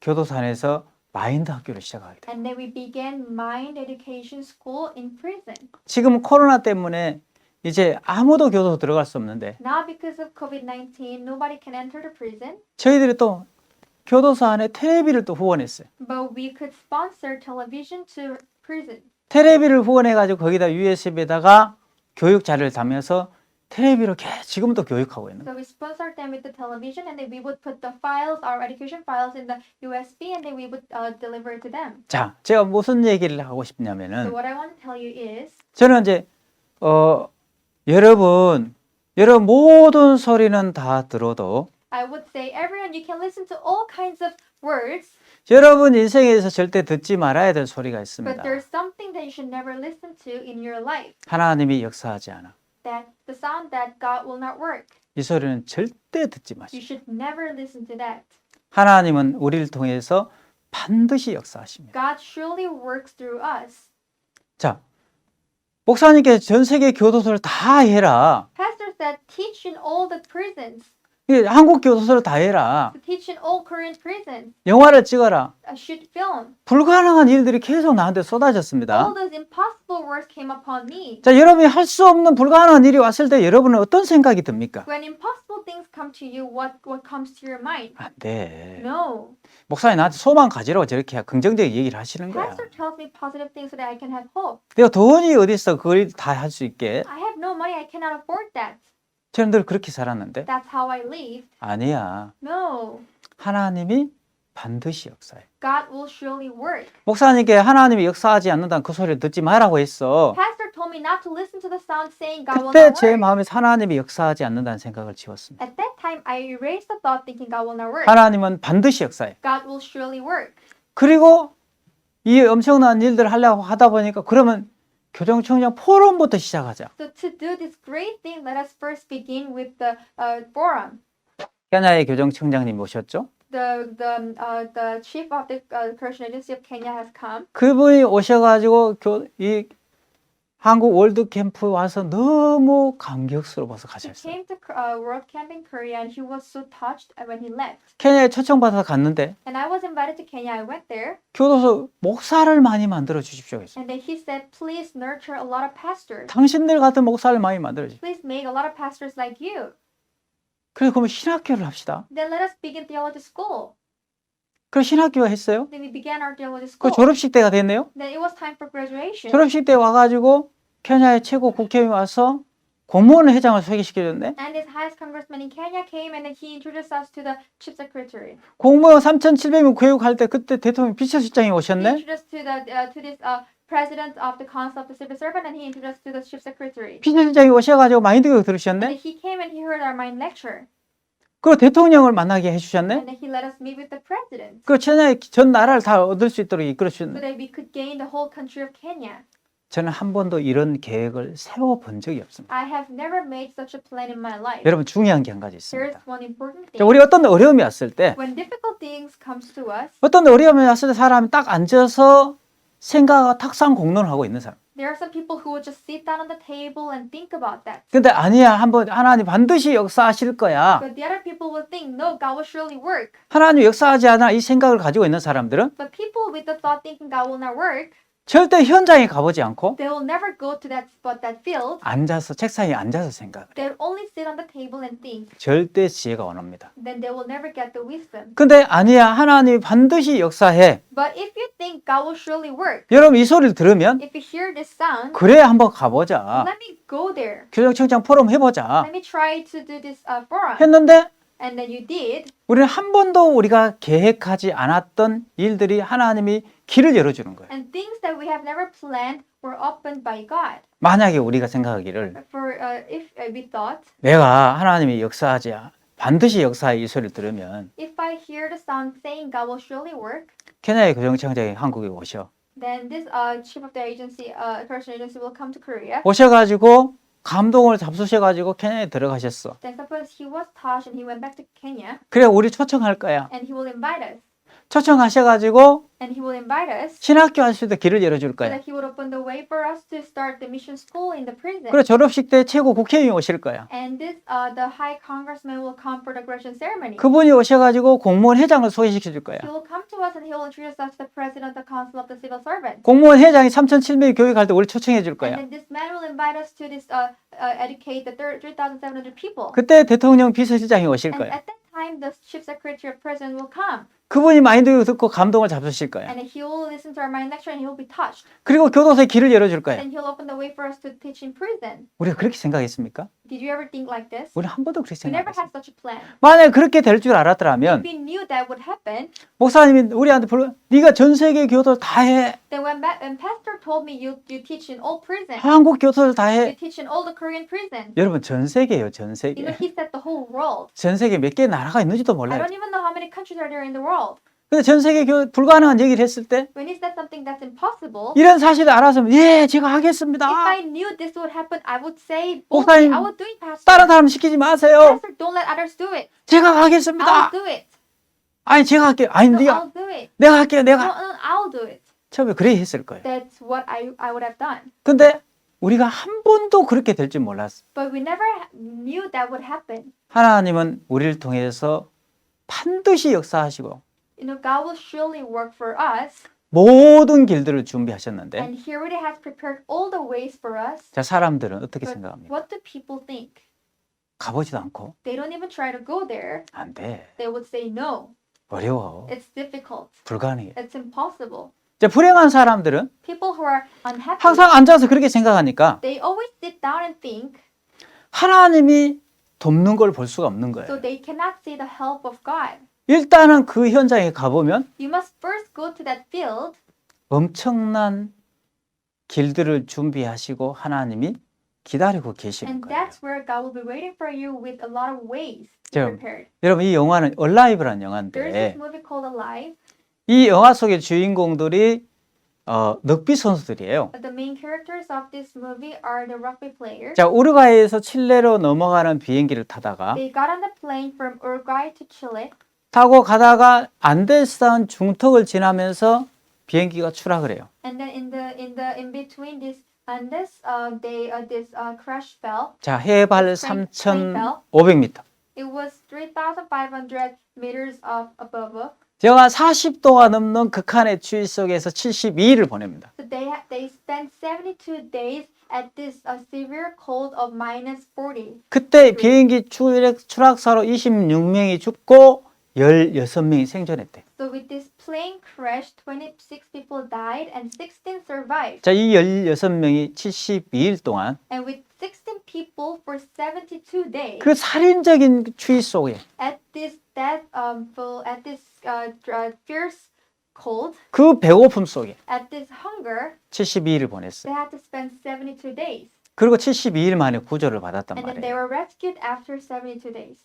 교도소 안에서 마인드 학교를 시작하게 돼요.
And then we began Mind Education School in prison.
지금 코로나 때문에 이제 아무도 교도소 들어갈 수 없는데
Now because of COVID-19, nobody can enter the prison,
저희들이 또 교도소 안에 텔레비를 또 후원했어요.
but we could sponsor television to prison.
텔레비를 후원해가지고 거기다 USB에다가 교육 자료를 담아서 텔레비로 지금도 교육하고 있는 거예요.
So we sponsored them with the television, and then we would put the files, our education files, in the USB, and then we would deliver it to them.
자, 제가 무슨 얘기를 하고
So
싶냐면은
what I want to tell you is,
저는 이제 여러분 모든 소리는 다 들어도
I would say, everyone, you can listen to all kinds of words,
여러분 인생에서 절대 듣지 말아야 될 소리가 있습니다.
but there's something that you should never listen to in your life.
하나님이 역사하지 않아.
That the sound that God will not work.
이 소리는 절대 듣지
You
마시오.
should never listen to that.
하나님은 우리를 통해서 반드시 역사하십니다.
God surely works through us.
자, 목사님께서 전 세계 교도소를 다 해라.
Pastor said, teach in all the prisons,
예, 한국 교도소를 다 해라.
to teach in all Korean prisons,
영화를 찍어라.
shoot film.
불가능한 일들이 계속 나한테 쏟아졌습니다.
All those impossible words came upon me.
자, 여러분이 할 수 없는 불가능한 일이 왔을 때 여러분은 어떤 생각이 듭니까?
When impossible things come to you, what comes to your mind?
안 돼.
No.
목사님 나한테 소망 가지라고 저렇게 긍정적인 얘기를 하시는 거야.
Pastor tells me positive things so that I can have hope.
내가 돈이 어디 있어 그걸 다 할 수 있게.
I have no money. I cannot afford that.
저는 늘 그렇게 살았는데
That's how I lived.
아니야.
No.
하나님이 반드시 역사해.
God will surely work.
목사님께 하나님이 역사하지 않는다는 그 소리를 듣지 말라고 했어.
Pastor told me not to listen to the sound saying God will
그때
not
제
work.
마음에서 하나님이 역사하지 않는다는 생각을 지웠습니다.
At that time, I erased the thought thinking God will not work.
하나님은 반드시 역사해.
God will surely work.
그리고 이 엄청난 일들을 하려고 하다 보니까 그러면 교정청장 포럼부터 시작하자.
So to do this great thing, let us first begin with the forum.
케냐의 교정청장님 모셨죠?
The chief of the correction agency of Kenya has come.
그분이 오셔가지고 이 한국 월드 캠프 와서 너무 감격스러워서
He
가셨어요.
came to World Camp in Korea, and he was so touched when he left.
케냐에 초청받아서 갔는데
And I was invited to Kenya. I went there,
교도소 목사를 많이 만들어 주십시오. 했어요.
and then he said, "Please nurture a lot of pastors.
당신들 같은 목사를 많이 만들어 주십시오.
Please make a lot of pastors like you.
그래서 그러면 신학교를 합시다.
Then let us begin theology school."
그래서 신학교가 했어요.
Then we began our theology
그
school.
졸업식 때가 됐네요.
Then it was time for graduation.
졸업식 때 와가지고 케냐의 최고 국회의원이 와서 공무원 회장을 소개시켜줬네.
And this highest congressman in Kenya came, and then he introduced us to the chief secretary.
공무원 3,700명 교육할 때 그때 대통령 비서실장이
He
오셨네.
introduced to this president of the council of the civil servant, and he introduced to the chief secretary.
비서실장이 오셔가지고 마인드 교육
And
들으셨네.
then he came and he heard our mind lecture,
그리고 대통령을 만나게 해주셨네.
and then he let us meet with the president,
그 케냐의 전 나라를 다 얻을 수 있도록 이끌어
so
주셨네.
that we could gain the whole country of Kenya.
저는 한 번도 이런 계획을 세워본 적이 없습니다.
I have never made such a plan in my life.
여러분 중요한 게 한 가지
There is
있습니다.
one important
자,
thing.
우리 어떤 어려움이 왔을 때
When difficult things comes to us,
어떤 어려움이 왔을 때 사람이 딱 앉아서 생각하고 탁상 공론을 하고 있는 사람.
there are some people who will just sit down on the table and think about that.
근데 아니야, 한번 하나님 반드시 역사하실 거야.
But the other people will think, no, God will surely work.
하나님 역사하지 않아 이 생각을 가지고 있는 사람들은
But people with the thought thinking God will not work,
절대 현장에 가보지 않고
they will never go to that spot, that field.
앉아서 책상에 앉아서 생각을 해.
They'll only sit on the table and think.
절대 지혜가 안 옵니다.
Then they will never get the wisdom.
근데 아니야, 하나님이 반드시 역사해.
But if you think God will surely work,
여러분 이 소리를 들으면
if you hear this sound,
그래 한번 가보자.
let me go there.
교정청장 포럼 해보자.
Let me try to do this forum.
했는데
And then you did.
우리는 한 번도 우리가 계획하지 않았던 일들이 하나님이 길을 열어주는 거예요.
And things that we have never planned were opened by God.
만약에 우리가 생각하기를
For if we thought,
내가 하나님이 역사하지 반드시 역사의 이 소리를 들으면
if I hear the sound saying God will surely work,
케냐의 교정청장이 한국에 오셔.
then this chief of the agency, correction agency, will come to Korea.
오셔가지고 감동을 잡수셔가지고 케냐에 들어가셨어.
Then suppose he was touched and he went back to Kenya,
그래 우리 초청할 거야.
and he will invite us.
초청하셔가지고
and he will invite us
신학교 할 수도 길을 열어줄
so
거예요.
that he would open the way for us to start the mission school in the prison.
그리고 졸업식 때 최고 국회의원이 오실 거예요.
And this, the high congressman will come for the graduation ceremony.
그분이 오셔가지고 공무원 회장을 소개시켜 줄 거예요.
He will come to us and he will introduce us to the president of the council of the civil servants.
공무원 회장이 3,700 교육할 때 우리 초청해 줄
And
거예요.
then this man will invite us to this educate the 3,700 people.
그때 대통령 비서실장이 오실
And
거예요.
at that time, the chief secretary of president will come.
그분이 마인드 듣고 감동을 잡수실 거예요.
And he will listen to our mind lecture and he will be touched.
그리고 교도소에 길을 열어줄 거예요.
And he'll open the way for us to teach in prison.
우리가 그렇게 생각했습니까?
Did you ever think like this?
우리 한 번도 그렇게
We never
생각했어요.
had such a plan.
만약에 그렇게 될 줄 알았더라면
We knew that would happen.
목사님이 우리한테 불러 네가 전 세계 교도 다 해.
Then when pastor told me you teach in all prison,
한국 교도를 다
you
해.
teach in all the Korean prison.
여러분 전 세계예요. 전
You
세계.
know, he said the whole world.
전 세계 몇 개 나라가 있는지도
I
몰라요.
don't even know how many countries are there in the world.
근데 전 세계 불가능한 얘기를 했을 때
When he said something that's impossible,
이런 사실을 알았으면 예, 제가 하겠습니다.
if I knew this would happen, I would say
목사님,
boldly, I would do it, pastor.
다른 사람 시키지 마세요.
Pastor, don't let others do it.
제가
I'll
하겠습니다.
do it.
아니 제가 할게요. 아니
No,
네가
I'll do it.
내가 할게요.
No,
내가
no, I'll do it.
처음에 그래 했을 거예요.
That's what I would have done.
근데 우리가 한 번도 그렇게 될 줄 몰랐어.
But we never knew that would happen.
하나님은 우리를 통해서 반드시 역사하시고
You know, God will surely work for us.
모든 길들을 준비하셨는데
And He already has prepared all the ways for us.
자 사람들은 어떻게
But
생각합니까?
what do people think?
가보지도 않고
They don't even try to go there.
안 돼.
They would say no.
어려워.
It's difficult.
불가능해.
It's impossible.
자 불행한 사람들은
People who are unhappy,
항상 앉아서 그렇게 생각하니까
they always sit down and think,
하나님이 돕는 걸 볼 수가 없는
so
거예요.
they cannot see the help of God.
일단은 그 현장에 가보면
You must first go to that field.
엄청난 길들을 준비하시고 하나님이 기다리고 계시는
And
거예요.
that's where God will be waiting for you with a lot of ways
자,
prepared.
여러분 이 영화는 얼라이브라는
There's
영화인데
this movie called Alive.
이 영화 속의 주인공들이 럭비 선수들이에요.
The main characters of this movie are the rugby players.
자 우루과이에서 칠레로 넘어가는 비행기를 타다가
They got on the plane from Uruguay to Chile.
타고 가다가 안데스산 중턱을 지나면서 비행기가 추락을 해요.
And then in between this and this this crash fell.
자 해발
Plane fell.
3,500m.
It was 3,500 meters above.
제가 40도가 넘는 극한의 추위 속에서 72일을 보냅니다.
So they spent 72 days at this severe cold of -40.
그때 비행기 추락사로 26명이 죽고 16명이 생존했대.
So with this plane crash, 26 people died and 16 survived.
자, 이 16명이 72일 동안
And with 16 people for 72 days
그 살인적인 추위 속에
at this fierce cold,
그 배고픔 속에
at this hunger,
72일을 보냈어요.
they had to spend 72 days.
그리고 72일 만에 구조를 받았단
And then they
말이에요.
were rescued after 72 days.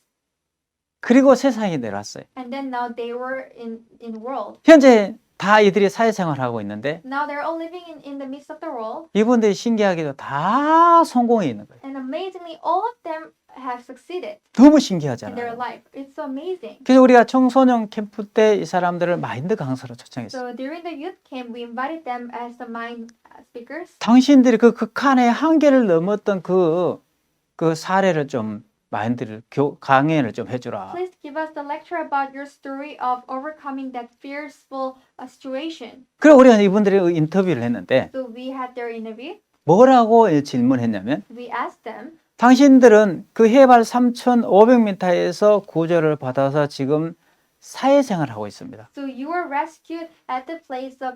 그리고 세상에 내려왔어요.
And then now they were in world.
현재 다 이들이 사회생활을 하고 있는데
Now they're all living in the midst of the world.
이분들이 신기하게도 다 성공해 있는 거예요.
And amazingly, all of them have succeeded
너무
in their
신기하잖아요.
life. It's so amazing.
그래서 우리가 청소년 캠프 때 이 사람들을 마인드 강사로 초청했어요.
So during the youth camp, we invited them as the mind speakers.
당신들이 그 극한의 한계를 넘었던 그 사례를 좀 마인드를 강연을 좀 해주라.
Please give us the lecture about your story of overcoming that fearful situation.
그리고 우리가 이분들의 인터뷰를 했는데
So we had their interview.
뭐라고 질문했냐면
We asked them,
당신들은 그 해발 3,500m에서 구조를 받아서 지금 사회생활을 하고 있습니다.
so you were rescued at the place of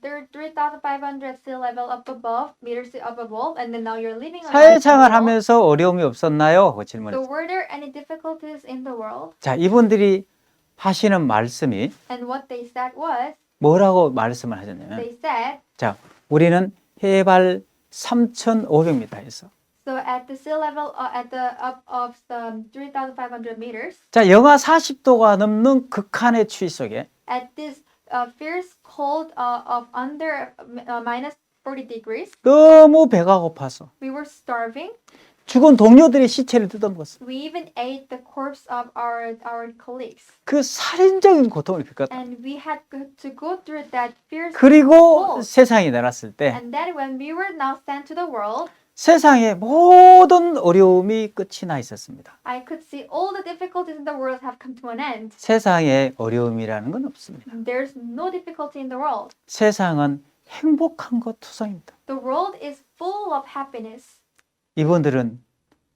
3,500 sea level up above, meters up above, and then now you're living on
사회생활 하면서 어려움이 없었나요? 하고
So
질문했어요.
were there any difficulties in the world?
자, 이분들이 하시는 말씀이
And what they said was,
뭐라고 말씀을 하셨냐면
they said,
자, 우리는 해발 3,500m에서
so at the sea level, at the up of 3,500 meters,
자, 영하 40도가 넘는 극한의 추위 속에
at this fierce cold of under 40 degrees.
너무 배가 고파서
We were starving.
죽은 동료들의 시체를 뜯어먹었어.
We even ate the corpse of our colleagues.
그 살인적인 고통을 겪었다.
And we had to go through that fierce
그리고
cold.
세상에 내놨을 때
And then when we were now sent to the world,
세상의 모든 어려움이 끝이 나 있었습니다.
I could see all the difficulties in the world have come to an end.
세상에 어려움이라는 건 없습니다.
There's no difficulty in the world.
세상은 행복한 것 투성입니다.
The world is full of happiness.
이분들은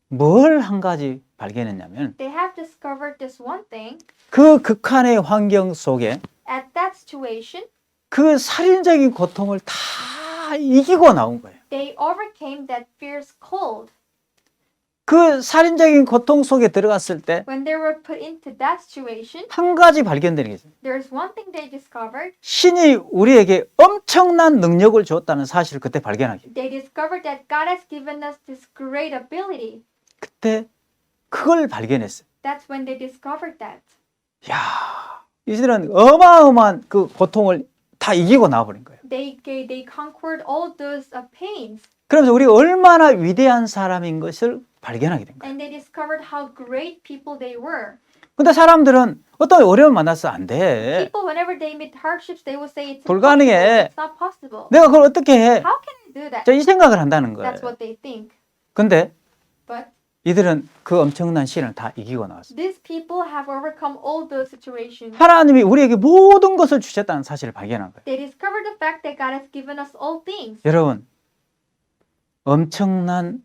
뭘 한 가지 발견했냐면
They have discovered this one thing.
그 극한의 환경 속에
At that situation,
그 살인적인 고통을 다 이기고 나온 거예요.
they overcame that fierce cold.
그 살인적인 고통 속에 들어갔을 때
When they were put into that situation,
한 가지 발견되는 게 있어요.
there's one thing they discovered.
신이 우리에게 엄청난 능력을 주었다는 사실을 그때 발견하게.
They discovered that God has given us this great ability.
그때 그걸 발견했어요.
That's when they discovered that.
야, 이들은 어마어마한 그 고통을 다 이기고 나와버린 거예요.
They conquered all those pains.
그러면서 우리가 얼마나 위대한 사람인 것을 발견하게 된 거예요.
And they discovered how great people they were.
근데 사람들은 어떤 어려움을 만나서 안 돼.
People, whenever they meet hardships, they will say it's
불가능해.
impossible. It's not possible.
내가 그걸 어떻게 해?
How can I do that?
이 생각을 한다는 거예요.
That's what they think.
근데
But
이들은 그 엄청난 시련을 다 이기고 나왔어요.
these people have overcome all those situations.
하나님이 우리에게 모든 것을 주셨다는 사실을 발견한 거예요.
They discovered the fact that God has given us all things.
여러분, 엄청난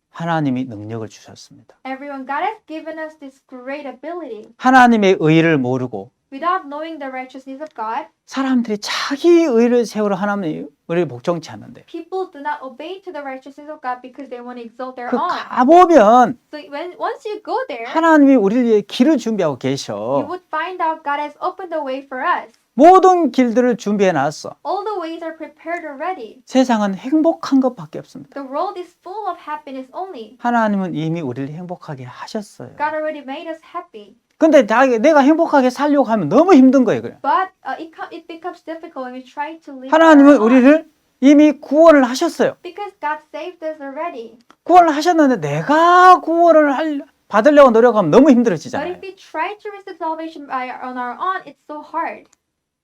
하나님이 능력을 주셨습니다.
Everyone, God has given us this great ability.
하나님의 의를 모르고
Without knowing the righteousness of God,
사람들이 자기 의를 세우러 하나님의 의를 복종치 않는데
people do not obey to the righteousness of God because they want to exalt their
그
own.
가보면
So once you go there,
하나님이 우리를 위해 길을 준비하고
you
계셔.
would find out God has opened the way for us.
모든 길들을 준비해 놨어.
All the ways are prepared already.
세상은 행복한 것밖에 없습니다.
The world is full of happiness only.
하나님은 이미 우리를 행복하게 하셨어요.
God already made us happy.
근데 내가 행복하게 살려고 하면 너무 힘든 거예요. 그래.
But it becomes difficult when we try to live
하나님은
our lives.
우리를 이미 구원을 하셨어요.
Because God saved us already.
구원을 하셨는데 내가 구원을 받으려고 노력하면 너무
But
힘들어지잖아요.
if we try to receive salvation on our own, it's so hard.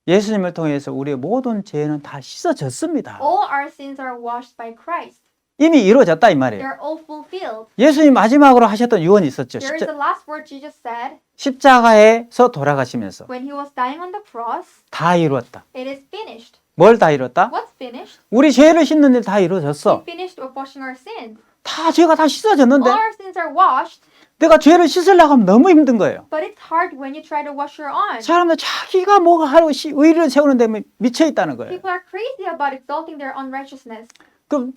예수님을 통해서 우리의 모든 죄는 다 씻어졌습니다.
All our sins are washed by Christ.
이미 이루어졌다 이 말이에요.
They're all fulfilled.
예수님 마지막으로 하셨던 유언이 있었죠.
There is the last word Jesus said
십자가에서 돌아가시면서
when he was dying on the cross.
다 이루었다.
It is finished.
뭘 다 이뤘다?
What's finished?
우리 죄를 씻는 일 다
He
이루어졌어.
finished of washing our sins.
다 죄가 다 씻어졌는데
All our sins are washed,
내가 죄를 씻으려고 하면 너무 힘든 거예요.
but it's hard when you try to wash your own.
사람들 자기가 뭐가 하고 의를 세우는 데 미쳐 있다는 거예요.
People are crazy about exalting their own righteousness.
그럼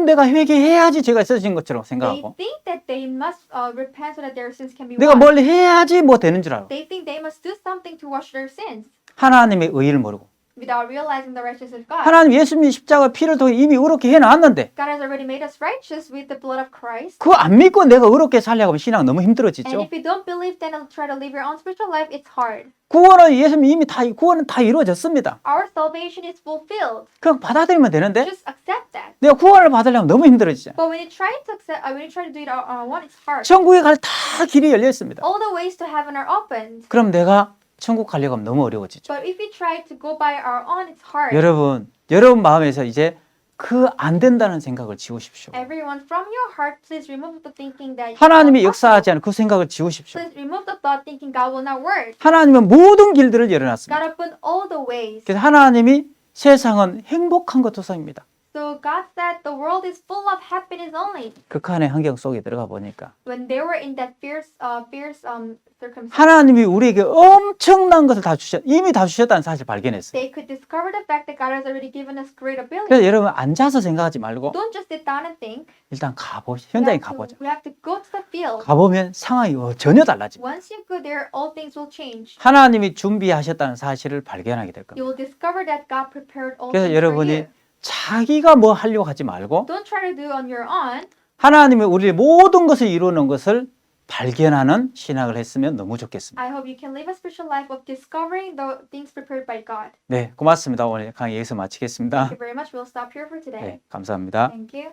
내가 회개해야지 죄가 있어진 것처럼
They
생각하고
think that they must repent so that their sins can be
내가
washed.
뭘 해야지 뭐 되는 줄 알아.
They think they must do something to wash their sins
하나님의 의를 모르고
without realizing the righteousness of God.
하나님 예수님이 십자가 피를 통해 이미 의롭게 해놨는데
God has already made us righteous with the blood of Christ.
그거 안 믿고 내가 의롭게 살려고 하면 신앙 너무
And
힘들어지죠.
if you don't believe, then try to live your own spiritual life. It's hard.
구원은 예수님이 이미 구원은 다 이루어졌습니다.
Our salvation is fulfilled.
그냥 받아들이면 되는데
Just accept that.
내가 구원을 받으려면 너무 힘들어지죠.
But when you try to accept, when you try to do it on one, it's hard.
천국에 갈 다 길이 열려 있습니다.
All the ways to heaven are opened.
그럼 내가 천국 가려고 하면 너무 어려워지죠.
But if we try to go by our own, it's hard.
여러분 마음에서 이제 그 안 된다는 생각을 지우십시오.
Everyone, from your heart, please remove the thinking that
하나님이 역사하지 않은 그 생각을 지우십시오.
Please remove the thought thinking God will not work.
하나님은 모든 길들을 열어놨습니다.
God opened all the ways.
그래서 하나님이 세상은 행복한 것 투성입니다.
So God said the world is full of happiness only.
극한의 환경 속에 들어가 보니까
When they were in that fierce circumstance,
하나님이 우리에게 엄청난 것을 이미 다 주셨다는 사실을 발견했어요.
they could discover the fact that God has already given us great ability.
그래서 여러분 앉아서 생각하지 말고
Don't just sit down and think.
일단 현장에 가보자.
We have to go to the field.
가보면 상황이 전혀 달라집니다.
Once you go there, all things will change.
하나님이 준비하셨다는 사실을 발견하게 될 겁니다.
You will discover that God prepared all
그래서
things for
여러분이
you.
자기가 뭐 하려고 하지 말고
Don't try to do on your own.
하나님이 우리의 모든 것을 이루는 것을 발견하는 신학을 했으면 너무 좋겠습니다.
I hope you can live a spiritual life of discovering the things prepared by God.
네, 고맙습니다. 오늘 강의 여기서 마치겠습니다.
Thank you very much. We'll stop here for today.
네, 감사합니다.
Thank you.